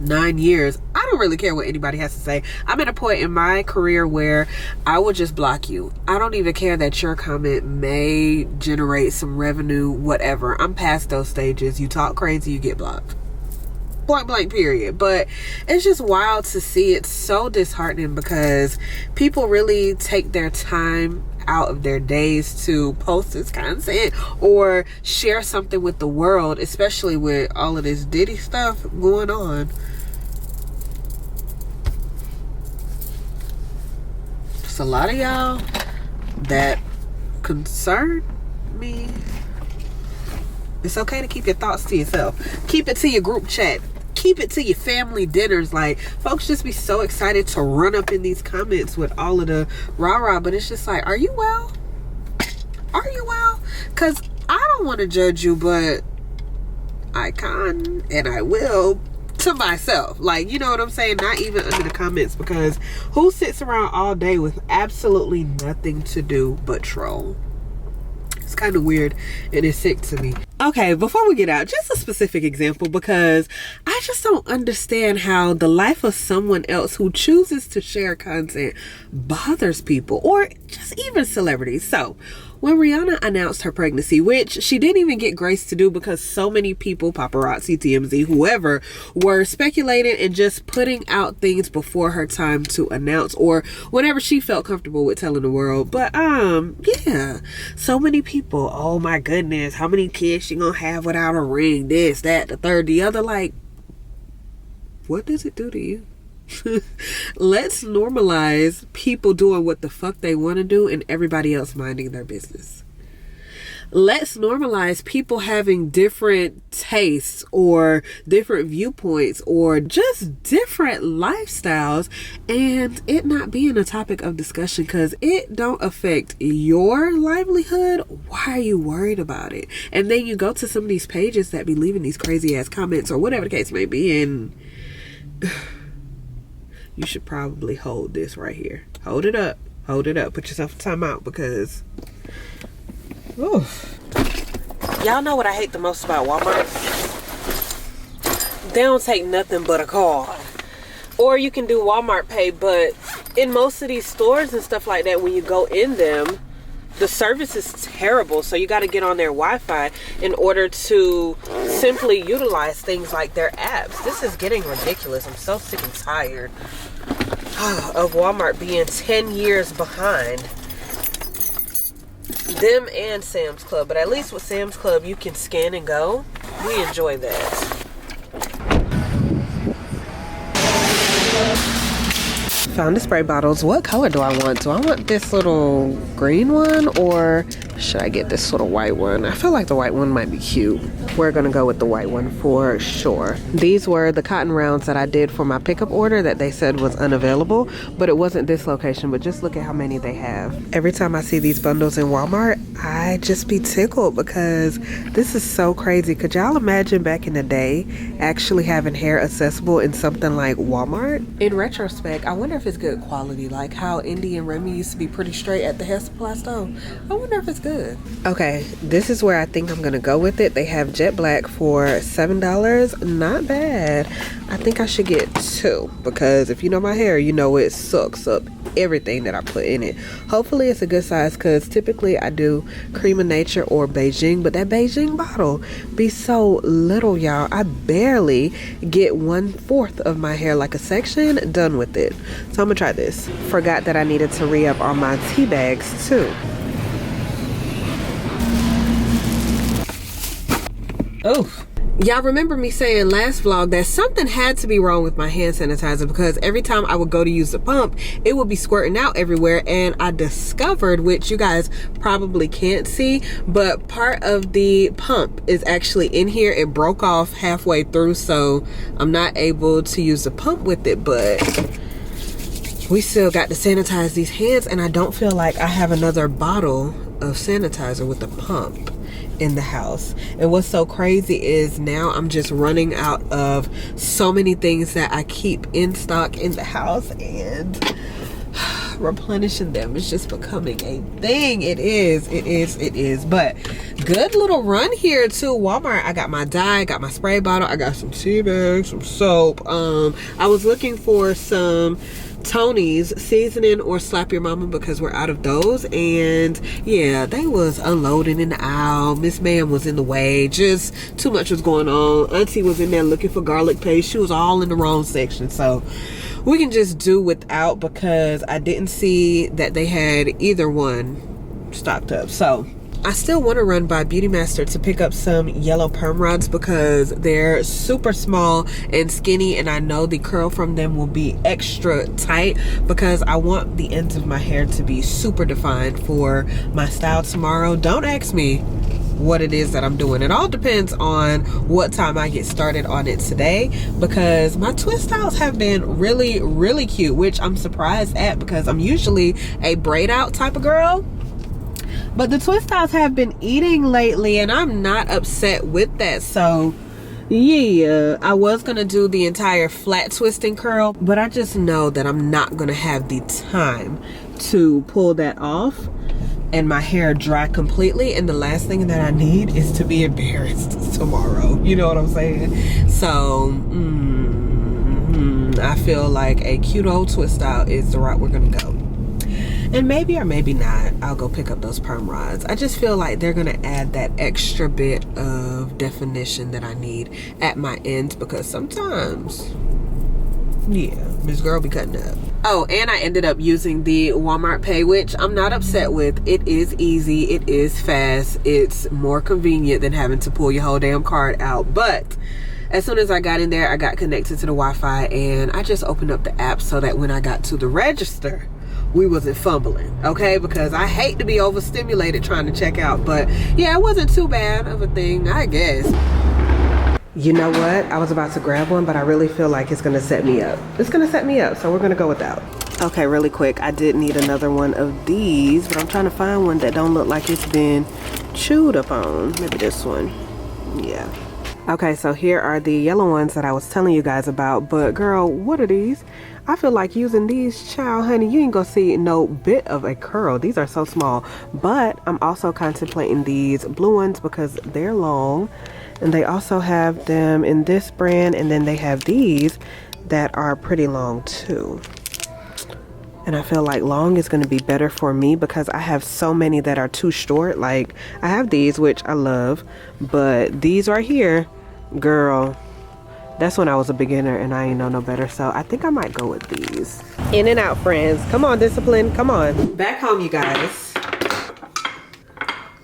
9 years, I don't really care what anybody has to say. I'm at a point in my career where I will just block you. I don't even care that your comment may generate some revenue, whatever. I'm past those stages. You talk crazy, you get blocked. Point blank, period. But it's just wild to see. It's so disheartening because people really take their time out of their days to post this content or share something with the world, especially with all of this Diddy stuff going on. There's a lot of y'all that concern me. It's okay to keep your thoughts to yourself. Keep it to your group chat. Keep it to your family dinners. Like, folks just be so excited to run up in these comments with all of the rah-rah, but it's just like, are you well? Are you well? Because I don't want to judge you, but I can and I will to myself. Like, you know what I'm saying? Not even under the comments, because who sits around all day with absolutely nothing to do but troll? It's kind of weird and it's sick to me. Okay, before we get out, just a specific example, because I just don't understand how the life of someone else who chooses to share content bothers people, or just even celebrities. So when Rihanna announced her pregnancy, which she didn't even get grace to do because so many people, paparazzi, TMZ, whoever, were speculating and just putting out things before her time to announce, or whenever she felt comfortable with telling the world. But yeah, so many people, oh my goodness, how many kids she gonna have without a ring, this, that, the third, the other. Like, what does it do to you? Let's normalize people doing what the fuck they want to do and everybody else minding their business. Let's normalize people having different tastes or different viewpoints or just different lifestyles, and it not being a topic of discussion because it don't affect your livelihood. Why are you worried about it? And then you go to some of these pages that be leaving these crazy ass comments or whatever the case may be, and you should probably hold this right here. Hold it up. Hold it up. Put yourself in timeout, because y'all know what I hate the most about Walmart? They don't take nothing but a card. Or you can do Walmart Pay, but in most of these stores and stuff like that, when you go in them, the service is terrible. So you got to get on their Wi-Fi in order to simply utilize things like their apps. This is getting ridiculous. I'm so sick and tired of Walmart being 10 years behind. Them and Sam's Club. But at least with Sam's Club, you can scan and go. We enjoy that. Found the spray bottles. What color do I want? Do I want this little green one, or should I get this little white one? I feel like the white one might be cute. We're gonna go with the white one for sure. These were the cotton rounds that I did for my pickup order that they said was unavailable, but it wasn't this location. But just look at how many they have. Every time I see these bundles in Walmart, I just be tickled, because this is so crazy. Could y'all imagine back in the day actually having hair accessible in something like Walmart? In retrospect, I wonder if it's good quality, like how Indy and Remy used to be pretty straight at the hair supply store. I wonder if it's good. Okay, this is where I think I'm gonna go with it. They have jet black for $7. Not bad. I think I should get 2, because if you know my hair, you know it sucks up everything that I put in it. Hopefully it's a good size, because typically I do Cream of Nature or Beijing, but that Beijing bottle be so little, y'all. I barely get 1/4 of my hair, like a section, done with it. So I'm gonna try this. Forgot that I needed to re-up on my tea bags too. Oof. Y'all remember me saying last vlog that something had to be wrong with my hand sanitizer, because every time I would go to use the pump, it would be squirting out everywhere. And I discovered, which you guys probably can't see, but part of the pump is actually in here. It broke off halfway through, so I'm not able to use the pump with it, but we still got to sanitize these hands, and I don't feel like I have another bottle of sanitizer with a pump in the house. And what's so crazy is now I'm just running out of so many things that I keep in stock in the house, and replenishing them is just becoming a thing. It is. But good little run here to Walmart. I got my dye, got my spray bottle, I got some tea bags, some soap. I was looking for some Tony's seasoning or slap your mama because we're out of those, and yeah, they was unloading in the aisle. Miss Ma'am was in the way, just too much was going on. Auntie was in there looking for garlic paste. She was all in the wrong section, so we can just do without because I didn't see that they had either one stocked up. So I still want to run by Beauty Master to pick up some yellow perm rods because they're super small and skinny, and I know the curl from them will be extra tight because I want the ends of my hair to be super defined for my style tomorrow. Don't ask me what it is that I'm doing. It all depends on what time I get started on it today because my twist styles have been really cute, which I'm surprised at because I'm usually a braid out type of girl. But the twist styles have been eating lately, and I'm not upset with that. So yeah, I was gonna do the entire flat twisting curl, but I just know that I'm not gonna have the time to pull that off and my hair dry completely, and the last thing that I need is to be embarrassed tomorrow. You know what I'm saying? So I feel like a cute old twist style is the route we're gonna go. And maybe or maybe not, I'll go pick up those perm rods. I just feel like they're gonna add that extra bit of definition that I need at my ends because sometimes, yeah, Miss Girl be cutting up. Oh, and I ended up using the Walmart Pay, which I'm not upset with. It is easy, it is fast, it's more convenient than having to pull your whole damn card out. But as soon as I got in there, I got connected to the Wi-Fi, and I just opened up the app so that when I got to the register, we wasn't fumbling, okay? Because I hate to be overstimulated trying to check out. But yeah, it wasn't too bad of a thing, I guess. You know what? I was about to grab one, but I really feel like it's gonna set me up. It's gonna set me up, so we're gonna go without. Okay, really quick, I did need another one of these, but I'm trying to find one that don't look like it's been chewed up on. Maybe this one, yeah. Okay, so here are the yellow ones that I was telling you guys about, but girl, what are these? I feel like using these, child, honey, you ain't gonna see no bit of a curl. These are so small, but I'm also contemplating these blue ones because they're long, and they also have them in this brand, and then they have these that are pretty long too. And I feel like long is going to be better for me because I have so many that are too short. Like I have these, which I love, but these right here, girl, that's when I was a beginner and I ain't know no better. So I think I might go with these. In and out, friends. Come on, discipline. Come on. Back home, you guys.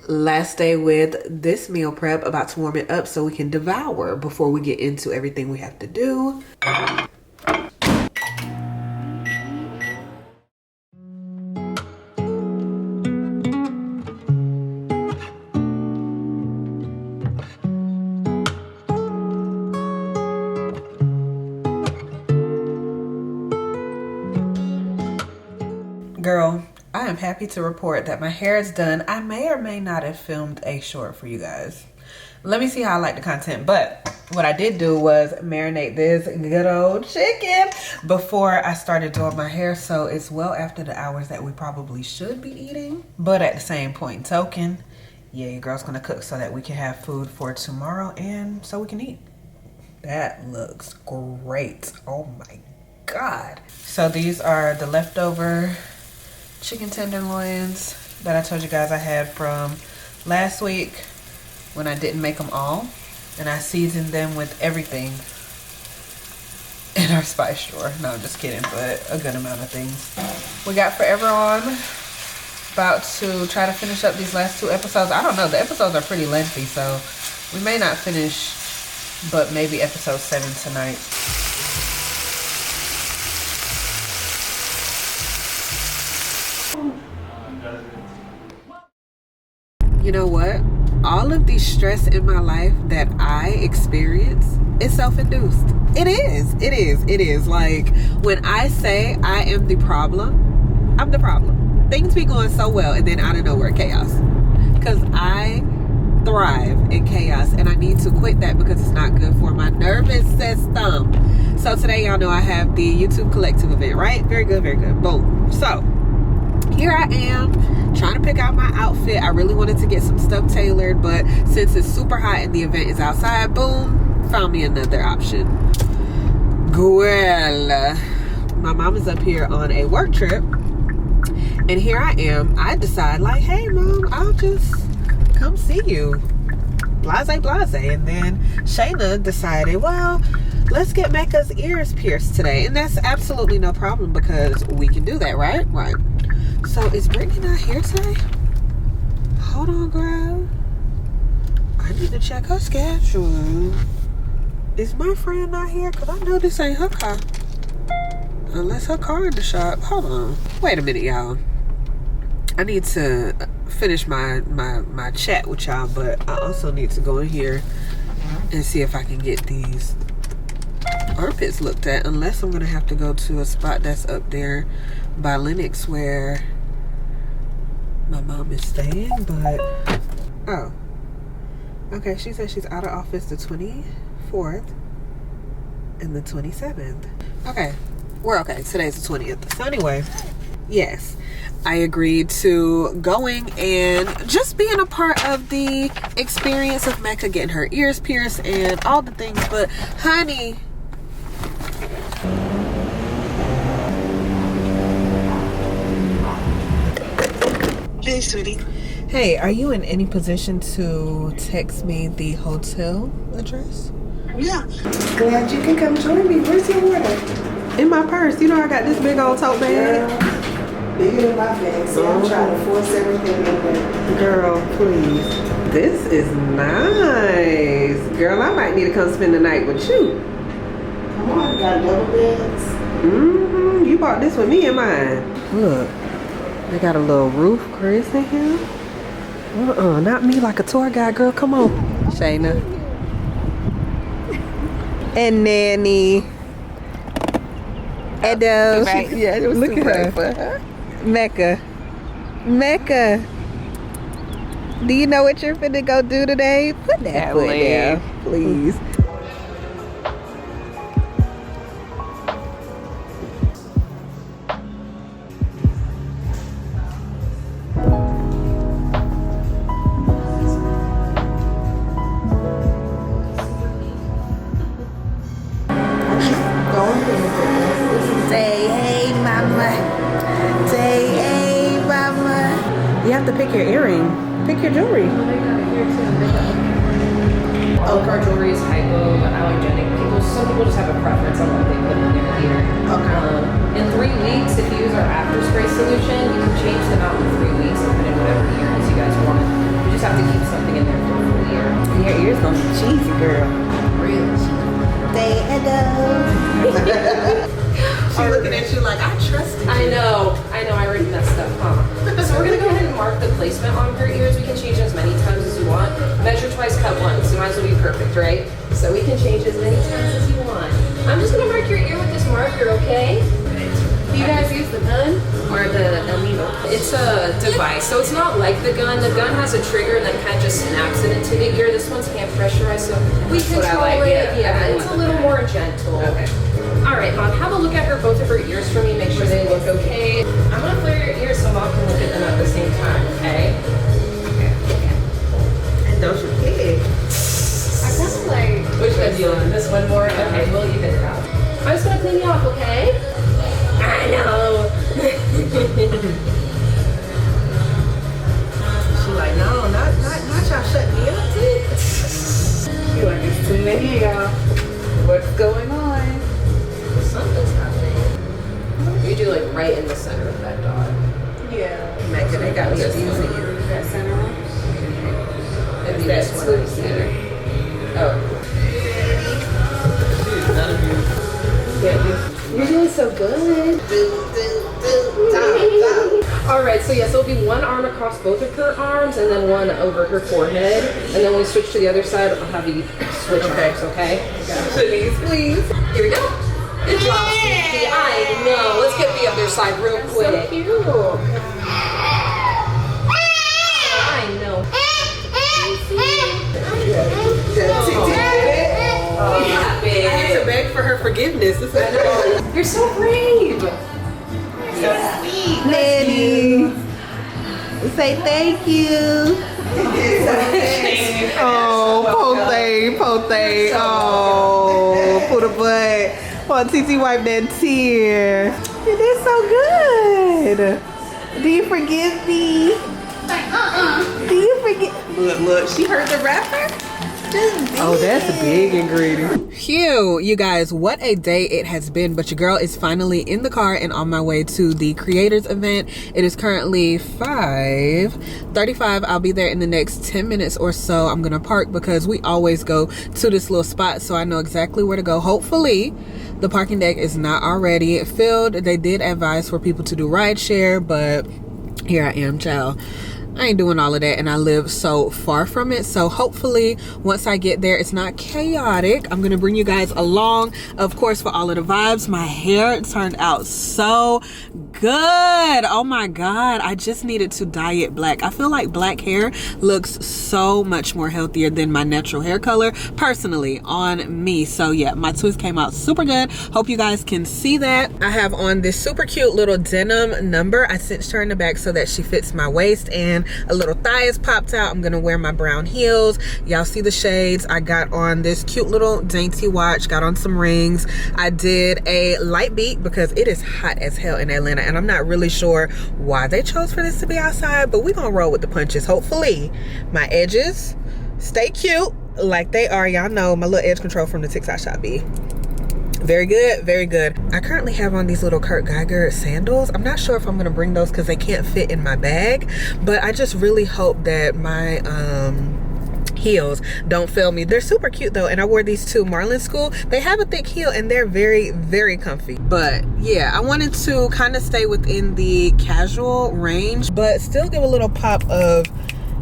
Last day with this meal prep. About to warm it up so we can devour before we get into everything we have to do. Girl, I am happy to report that my hair is done. I may or may not have filmed a short for you guys. Let me see how I like the content. But what I did do was marinate this good old chicken before I started doing my hair. So it's well after the hours that we probably should be eating. But at the same point in token, yeah, your girl's gonna cook so that we can have food for tomorrow and so we can eat. That looks great. Oh my God. So these are the leftover chicken tenderloins that I told you guys I had from last week when I didn't make them all, and I seasoned them with everything in our spice drawer. No, I'm just kidding, but a good amount of things. We got Forever On. About to try to finish up these last 2 episodes. I don't know, the episodes are pretty lengthy, so we may not finish, but maybe episode 7 tonight. You know what? All of the stress in my life that I experience is self-induced. It is. Like, when I say I am the problem, I'm the problem. things be going so well, and then out of nowhere, chaos. Because I thrive in chaos, and I need to quit that because it's not good for my nervous system. So today, y'all know I have the YouTube collective event, right? Very good, very good. Boom. So here I am trying to pick out my outfit. I really wanted to get some stuff tailored, but since it's super hot and the event is outside, boom, found me another option. Gworlllll. My mom is up here on a work trip, and here I am. I decide like, hey mom, I'll just come see you. Blase. And then Shayna decided, well, let's get Mecca's ears pierced today. And that's absolutely no problem because we can do that, right? Right. So is Brittany not here today? Hold on, girl. I need to check her schedule. Is my friend not here? Because I know this ain't her car. Unless her car in the shop. Hold on. Wait a minute, y'all. I need to finish my chat with y'all, but I also need to go in here and see if I can get these armpits looked at, unless I'm gonna have to go to a spot that's up there by Lennox where my mom is staying. But oh, okay, she said she's out of office the 24th and the 27th. Okay, we're okay. Today's the 20th. So anyway, yes, I agreed to going and just being a part of the experience of Mecca getting her ears pierced and all the things. But honey,
Hey, sweetie.
hey, are you in any position to text me the hotel address?
Yeah.
Glad you can come join me. Where's your water?
In my purse. You know I got this big old tote bag.
Bigger than my bag, so I'm trying to force everything in there.
Girl, please. This is nice. Girl, I might need to come spend the night with you.
Come on, you got double beds.
Mm-hmm. You bought this with me in mind. Look, they got a little roof, Chris, in here. Not me like a tour guide, girl. Come on, Shayna. And Nanny. Edo.
Yeah, it was
Look
super
at
for
her. Mecca. Do you know what you're finna go do today? Put that foot down, please. Say hey mama. Say hey mama. You have to pick your earring. Pick your jewelry.
Car jewelry is hypo, but allergenic. Some people just have a preference on what they put in their ear. In 3 weeks, if you use our after spray solution, you can change them out in 3 weeks and put in whatever earrings you guys want. You just have to keep something in there for a full year.
Your ears gonna be cheesy, girl.
Really cheap.
Say hello. She's looking at you like, I trust you.
I know, I already messed up, huh? So we're gonna go ahead and mark the placement on her ears. We can change it as many times as you want. Measure twice, cut once. You might as well be perfect, right? So we can change as many times as you want. I'm just gonna mark your ear with this marker, okay? Do you guys use the gun or the needle? It's a device, so it's not like the gun. The gun has a trigger and then kind of just snaps it into the ear. This one's hand pressurized, so we control it. Yeah, it's a little more gentle. Okay. All right, Mom, have a look at both of her ears for me. Make sure they look okay. I'm gonna flare your ears so Mom can look at them at the same time, okay? Okay.
And don't you kid.
I kind of like. Which one do you want? This one more? Okay, we'll even it out. I'm just gonna clean you off, okay? I know.
She's like, no, not y'all shut me up, too.
You're like, it's too many of y'all. What's going on?
Something's happening. You do like right in the center of that dot.
Yeah.
Mecca, they got me using you.
That center one?
And this one right here. Oh. None of you. You're doing so good. Alright, so yes, it'll be one arm across both of her arms and then one over her forehead. And then when we switch to the other side, I'll have you switch arms, okay? Please. Here we go. Good job, Sneaky. I know. Let's get the other side real quick.
So cute.
forgiveness.
You're so brave.
So sweet. Daddy. Say thank you. Oh, pote. Oh, put a butt. Oh, Titi wipe that tear. You did so good. Do you forgive me? Do you forgive? Look, she heard the rapper. Oh, that's a big ingredient.
Phew, you guys, what a day it has been. But your girl is finally in the car and on my way to the creators event. It is currently 5:35. I'll be there in the next 10 minutes or so. I'm gonna park because we always go to this little spot, so I know exactly where to go. Hopefully the parking deck is not already filled. They did advise for people to do rideshare, but here I am, child. I ain't doing all of that, and I live so far from it. So hopefully once I get there, it's not chaotic. I'm gonna bring you guys along, of course, for all of the vibes. My hair turned out so good. Oh my god, I just needed to dye it black. I feel like black hair looks so much more healthier than my natural hair color personally on me. So yeah, my twist came out super good. Hope you guys can see that. I have on this super cute little denim number. I cinched her in the back so that she fits my waist, and a little thigh is popped out. I'm gonna wear my brown heels. Y'all see the shades. I got on this cute little dainty watch, got on some rings. I did a light beat because it is hot as hell in Atlanta, and I'm not really sure why they chose for this to be outside, but we gonna roll with the punches. Hopefully my edges stay cute like they are. Y'all know my little edge control from the TikTok shop be very good, very good. I currently have on these little Kurt Geiger sandals. I'm not sure if I'm gonna bring those because they can't fit in my bag, but I just really hope that my heels don't fail me. They're super cute though, and I wore these to Marlin School. They have a thick heel and they're very, very comfy. But yeah, I wanted to kind of stay within the casual range, but still give a little pop of,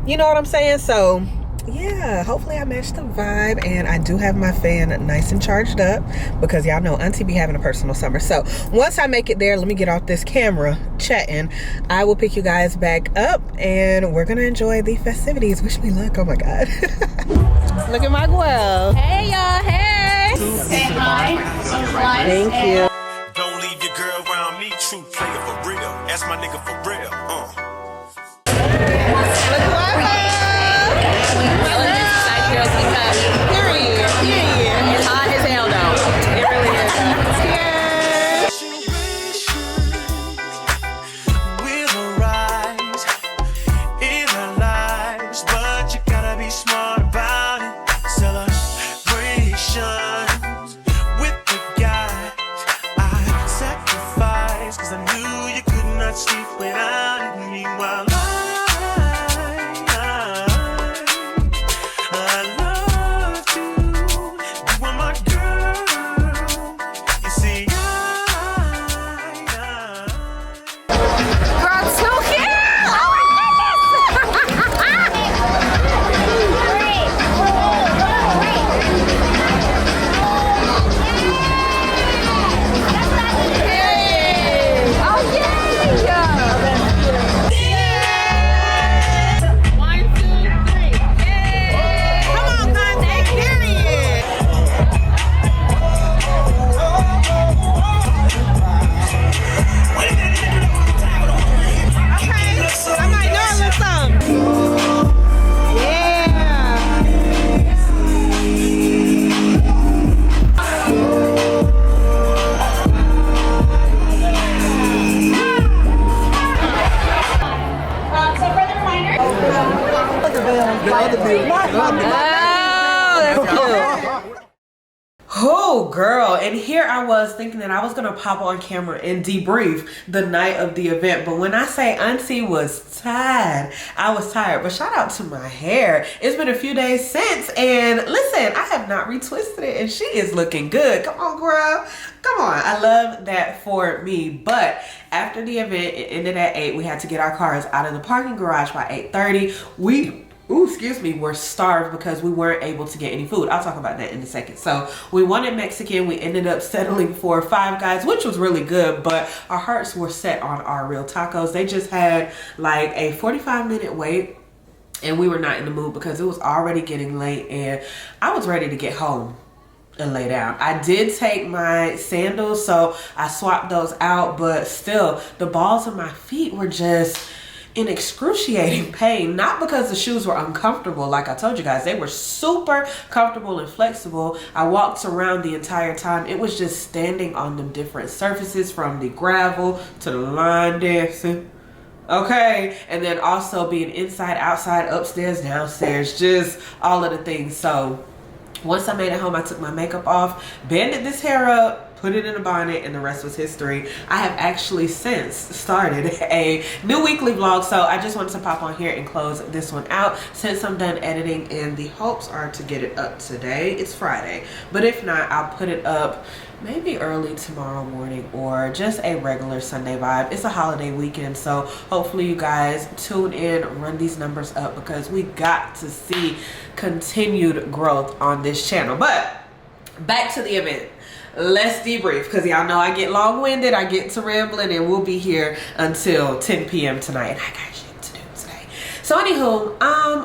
you know what I'm saying? So yeah, hopefully I match the vibe, and I do have my fan nice and charged up because y'all know auntie be having a personal summer. So once I make it there, let me get off this camera chatting. I will pick you guys back up and we're gonna enjoy the festivities. Wish me luck. Oh my god. Look at my gworlll.
Hey y'all, hey!
Say hi.
Thank you.
Don't leave your girl around me, true player for real. That's my nigga for real.
It's hot as hell though. It really is.
We'll arise in our lives, but you gotta be smart about it. Celebrations with the guys I sacrificed, cause I knew you could not sleep without it. Meanwhile,
Oh girl, and here I was thinking that I was gonna pop on camera and debrief the night of the event, but when I say auntie was tired, I was tired. But shout out to my hair. It's been a few days since, and listen, I have not retwisted it and she is looking good. Come on girl, come on. I love that for me. But after the event, it ended at 8. We had to get our cars out of the parking garage by 8:30. We're starved because we weren't able to get any food. I'll talk about that in a second. So we wanted Mexican. We ended up settling for Five Guys, which was really good, but our hearts were set on our real tacos. They just had like a 45-minute wait, and we were not in the mood because it was already getting late and I was ready to get home. and lay down. I did take my sandals, so I swapped those out, but still the balls of my feet were just in excruciating pain. Not because the shoes were uncomfortable, like I told you guys, they were super comfortable and flexible. I walked around the entire time. It was just standing on the different surfaces, from the gravel to the line dancing, okay, and then also being inside, outside, upstairs, downstairs, just all of the things. So once I made it home, I took my makeup off, banded this hair up, put it in a bonnet, and the rest was history. I have actually since started a new weekly vlog, so I just wanted to pop on here and close this one out since I'm done editing, and the hopes are to get it up today. It's Friday, but if not, I'll put it up maybe early tomorrow morning, or just a regular Sunday vibe. It's a holiday weekend, so hopefully you guys tune in, run these numbers up, because we got to see continued growth on this channel. But back to the event. Let's debrief, because y'all know I get long-winded, I get to rambling, and we'll be here until 10 p.m. tonight, and I got shit to do today. So anywho,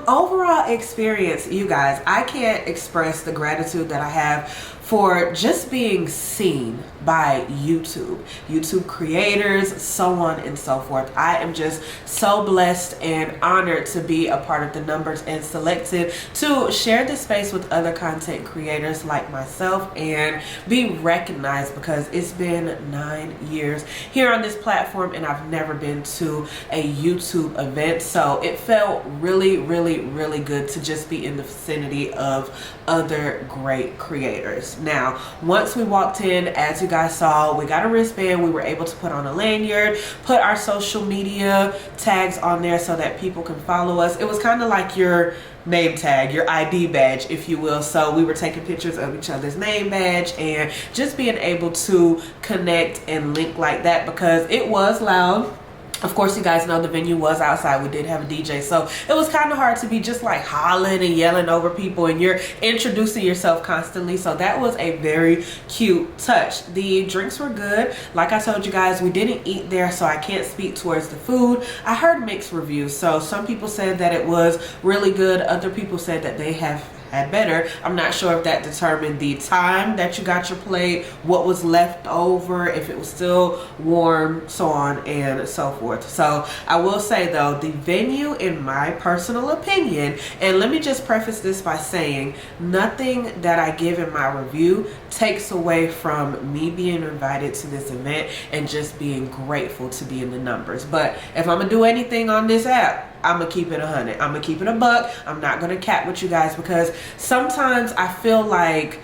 overall experience, you guys, I can't express the gratitude that I have for just being seen by YouTube creators, so on and so forth. I am just so blessed and honored to be a part of the numbers and selected to share this space with other content creators like myself and be recognized, because it's been 9 years here on this platform and I've never been to a YouTube event. So it felt really, really, really good to just be in the vicinity of other great creators. Now, once we walked in, as you guys saw, we got a wristband. We were able to put on a lanyard, put our social media tags on there so that people can follow us. It was kind of like your name tag, your ID badge, if you will. So we were taking pictures of each other's name badge and just being able to connect and link like that, because it was loud. Of course, you guys know the venue was outside. We did have a DJ, so it was kind of hard to be just like hollering and yelling over people, and you're introducing yourself constantly. So that was a very cute touch. The drinks were good. Like I told you guys, we didn't eat there, so I can't speak towards the food. I heard mixed reviews. So some people said that it was really good. Other people said that they have had better. I'm not sure if that determined the time that you got your plate, what was left over, if it was still warm, so on and so forth. So I will say though, the venue, in my personal opinion, and let me just preface this by saying nothing that I give in my review takes away from me being invited to this event and just being grateful to be in the numbers. But if I'm gonna do anything on this app, I'm gonna keep it 100. I'm gonna keep it a buck. I'm not gonna cap with you guys, because sometimes I feel like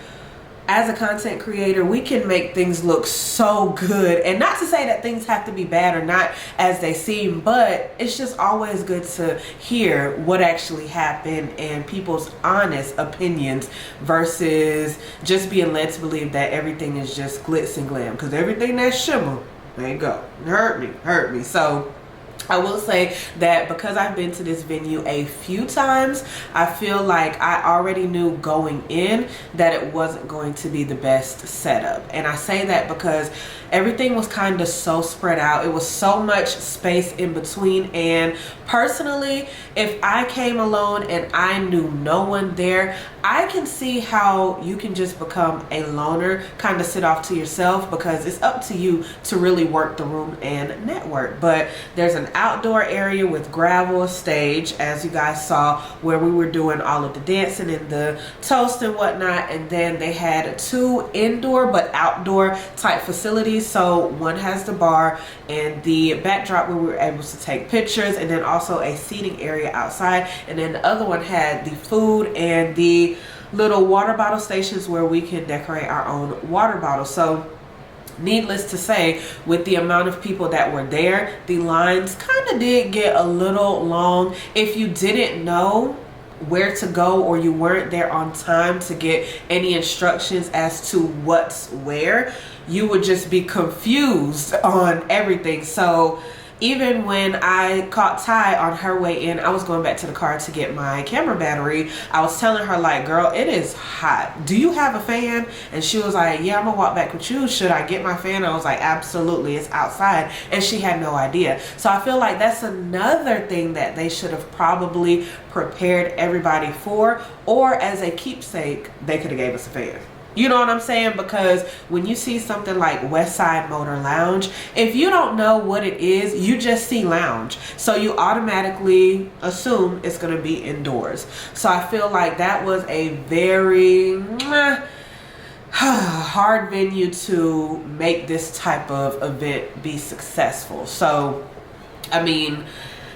as a content creator, we can make things look so good, and not to say that things have to be bad or not as they seem, but it's just always good to hear what actually happened and people's honest opinions versus just being led to believe that everything is just glitz and glam, because everything that shimmer, there you go, hurt me. So I will say that because I've been to this venue a few times, I feel like I already knew going in that it wasn't going to be the best setup. And I say that because everything was kind of so spread out. It was so much space in between. And personally, if I came alone and I knew no one there, I can see how you can just become a loner, kind of sit off to yourself, because it's up to you to really work the room and network. But there's an outdoor area with gravel stage, as you guys saw, where we were doing all of the dancing and the toast and whatnot. And then they had 2 indoor but outdoor type facilities. So one has the bar and the backdrop where we were able to take pictures, and then also a seating area outside. And then the other one had the food and the little water bottle stations where we can decorate our own water bottles. So needless to say, with the amount of people that were there, the lines kind of did get a little long. If you didn't know where to go, or you weren't there on time to get any instructions as to what's where, you would just be confused on everything. So even when I caught Ty on her way in, I was going back to the car to get my camera battery. I was telling her, like, girl, it is hot. Do you have a fan? And she was like, yeah, I'm gonna walk back with you. Should I get my fan? I was like, absolutely, it's outside. And she had no idea. So I feel like that's another thing that they should have probably prepared everybody for, or as a keepsake, they could have gave us a fan. You know what I'm saying? Because when you see something like West Side Motor Lounge, if you don't know what it is, you just see lounge. So you automatically assume it's going to be indoors. So I feel like that was a very hard venue to make this type of event be successful. So, I mean,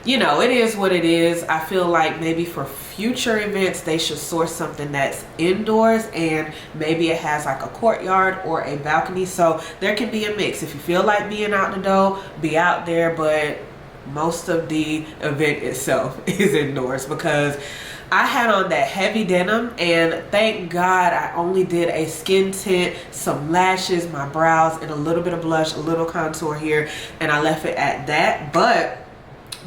you know, it is what it is. I feel like maybe for future events, they should source something that's indoors and maybe it has like a courtyard or a balcony. So there can be a mix. If you feel like being out the door, be out there, but most of the event itself is indoors because I had on that heavy denim and thank God I only did a skin tint, some lashes, my brows, and a little bit of blush, a little contour here, and I left it at that. But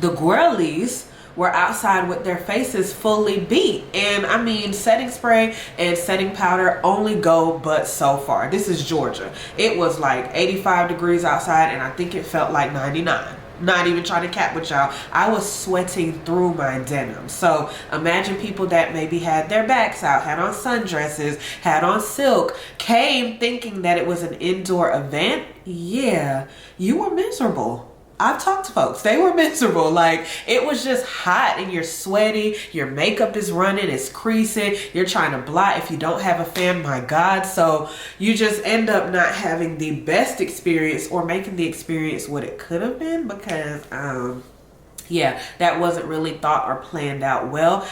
the gworlllllls were outside with their faces fully beat, and I mean, setting spray and setting powder only go but so far. This is Georgia. It was like 85 degrees outside and I think it felt like 99. Not even trying to cap with y'all. I was sweating through my denim. So imagine people that maybe had their backs out, had on sundresses, had on silk, came thinking that it was an indoor event. Yeah, you were miserable. I've talked to folks, they were miserable. Like, it was just hot and you're sweaty, your makeup is running, it's creasing, you're trying to blot if you don't have a fan, my God. So you just end up not having the best experience or making the experience what it could have been because, yeah, that wasn't really thought or planned out well.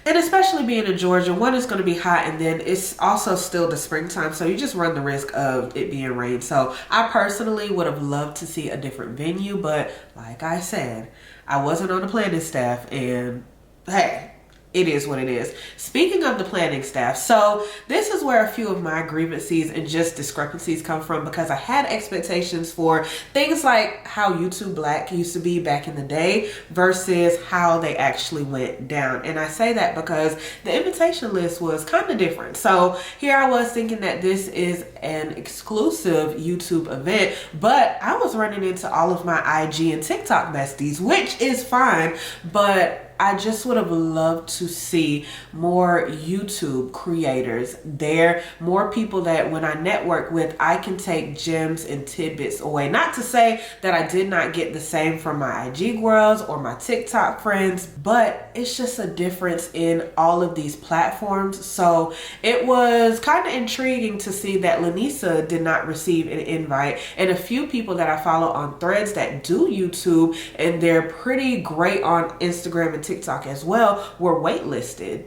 And especially being in Georgia, one, is going to be hot, and then it's also still the springtime, so you just run the risk of it being rain. So I personally would have loved to see a different venue, but like I said, I wasn't on the planning staff, and hey, it is what it is. Speaking of the planning staff, so this is where a few of my grievances and just discrepancies come from, because I had expectations for things like how YouTube Black used to be back in the day versus how they actually went down. And I say that because the invitation list was kind of different. So here I was thinking that this is an exclusive YouTube event, but I was running into all of my IG and TikTok besties, which is fine, but I just would have loved to see more YouTube creators there, more people that when I network with, I can take gems and tidbits away. Not to say that I did not get the same from my IG girls or my TikTok friends, but it's just a difference in all of these platforms. So it was kind of intriguing to see that Lanisa did not receive an invite, and a few people that I follow on Threads that do YouTube, and they're pretty great on Instagram and TikTok as well, were waitlisted.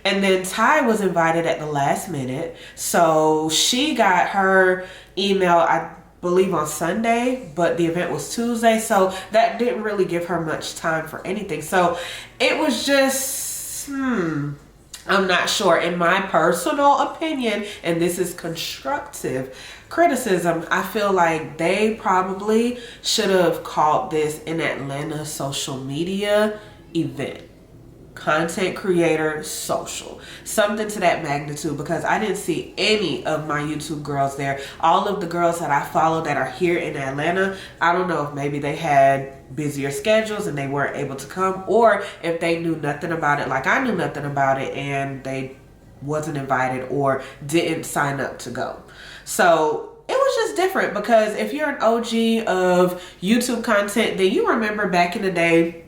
And then Ty was invited at the last minute, so she got her email, I believe, on Sunday, but the event was Tuesday, so that didn't really give her much time for anything. So it was just I'm not sure. In my personal opinion, and this is constructive criticism, I feel like they probably should have called this an Atlanta social media event. Content creator social, something to that magnitude, because I didn't see any of my YouTube girls there. All of the girls that I follow that are here in Atlanta, I don't know if maybe they had busier schedules and they weren't able to come, or if they knew nothing about it like I knew nothing about it and they wasn't invited or didn't sign up to go. So it was just different, because if you're an OG of YouTube content, then you remember back in the day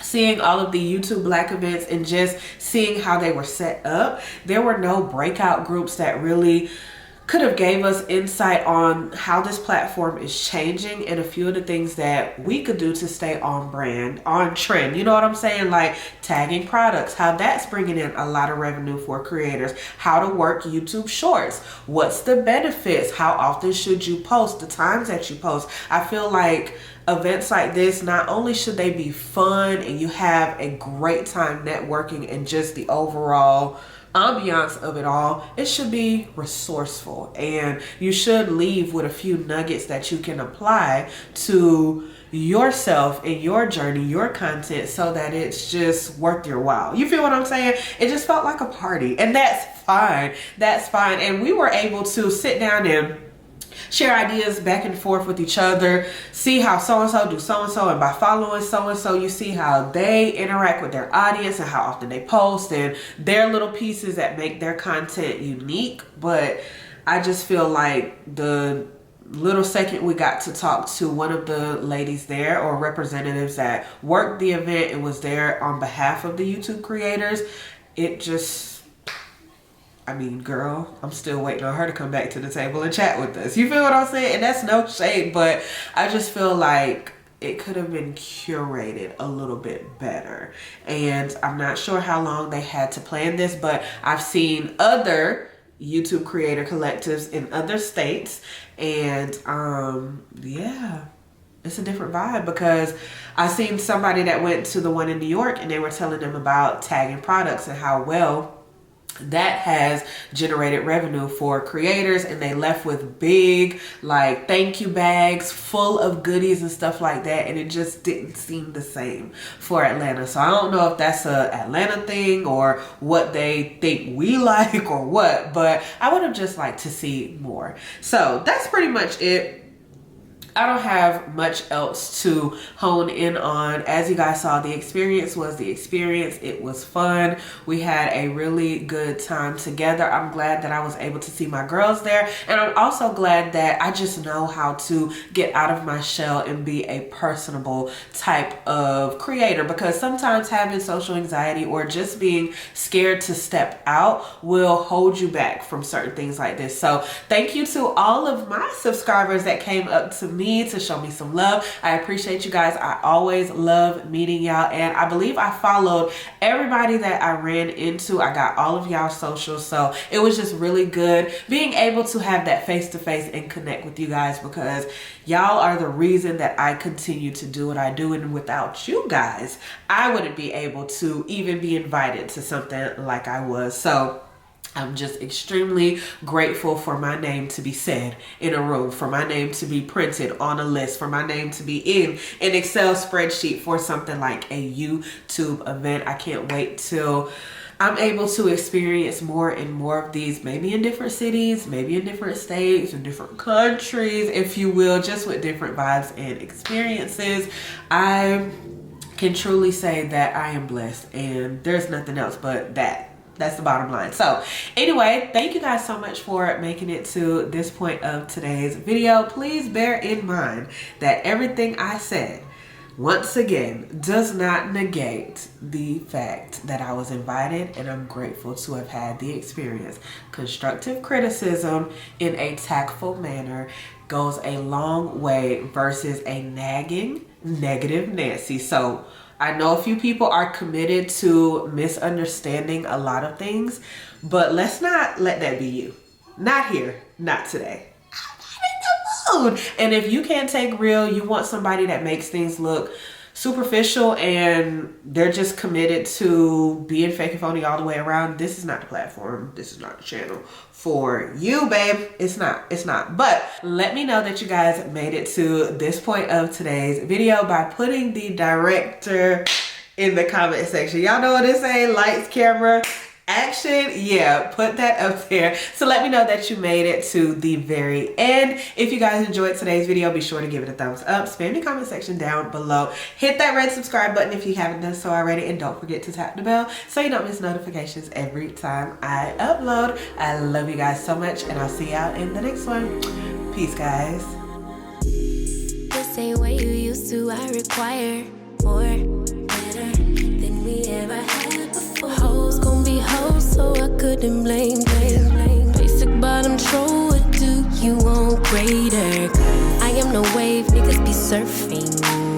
seeing all of the YouTube Black events and just seeing how they were set up. There were no breakout groups that really could have gave us insight on how this platform is changing and a few of the things that we could do to stay on brand, on trend. You know what I'm saying? Like tagging products, how that's bringing in a lot of revenue for creators, how to work YouTube shorts, what's the benefits, how often should you post, the times that you post. I feel like events like this, not only should they be fun and you have a great time networking and just the overall ambiance of it all, it should be resourceful, and you should leave with a few nuggets that you can apply to yourself and your journey, your content, so that it's just worth your while. You feel what I'm saying? It just felt like a party, and that's fine. That's fine. And we were able to sit down and share ideas back and forth with each other, see how so-and-so do so-and-so, and by following so-and-so, you see how they interact with their audience and how often they post and their little pieces that make their content unique. But I just feel like the little second we got to talk to one of the ladies there, or representatives that worked the event and was there on behalf of the YouTube creators, it just, I mean, girl, I'm still waiting on her to come back to the table and chat with us. You feel what I'm saying? And that's no shade, but I just feel like it could have been curated a little bit better. And I'm not sure how long they had to plan this, but I've seen other YouTube creator collectives in other states, and yeah, it's a different vibe, because I seen somebody that went to the one in New York and they were telling them about tagging products and how well that has generated revenue for creators, and they left with big like thank you bags full of goodies and stuff like that, and it just didn't seem the same for Atlanta. So I don't know if that's a Atlanta thing or what they think we like or what, but I would have just liked to see more. So that's pretty much it. I don't have much else to hone in on. As you guys saw, the experience was the experience. It was fun. We had a really good time together. I'm glad that I was able to see my girls there. And I'm also glad that I just know how to get out of my shell and be a personable type of creator, because sometimes having social anxiety or just being scared to step out will hold you back from certain things like this. So thank you to all of my subscribers that came up to me to show me some love. I appreciate you guys. I always love meeting y'all, and I believe I followed everybody that I ran into. I got all of y'all socials, so it was just really good being able to have that face-to-face and connect with you guys, because y'all are the reason that I continue to do what I do, and without you guys I wouldn't be able to even be invited to something like I was. So I'm just extremely grateful for my name to be said in a room, for my name to be printed on a list, for my name to be in an Excel spreadsheet for something like a YouTube event. I can't wait till I'm able to experience more and more of these, maybe in different cities, maybe in different states, in different countries, if you will, just with different vibes and experiences. I can truly say that I am blessed, and there's nothing else but that. That's the bottom line. So anyway, thank you guys so much for making it to this point of today's video. Please bear in mind that everything I said, once again, does not negate the fact that I was invited, and I'm grateful to have had the experience. Constructive criticism in a tactful manner goes a long way versus a nagging negative Nancy. So I know a few people are committed to misunderstanding a lot of things, but let's not let that be you. Not here, not today. I'm not in the mood. And if you can't take real, you want somebody that makes things look superficial and they're just committed to being fake and phony all the way around, this is not the platform. This is not the channel for you, babe. It's not. But let me know that you guys made it to this point of today's video by putting the director in the comment section. Y'all know what it say, lights, camera, action. Yeah, put that up there. So let me know that you made it to the very end. If you guys enjoyed today's video, be sure to give it a thumbs up. Spam the comment section down below. Hit that red subscribe button if you haven't done so already, and don't forget to tap the bell so you don't miss notifications every time I upload. I love you guys so much, and I'll see y'all in the next one. Peace, guys.
This ain't what you used to. I require more, better than we ever had before. Hoes gon' be hoes, so I couldn't blame. Basic bottom troll, what do you want greater? I am no wave, niggas be surfing.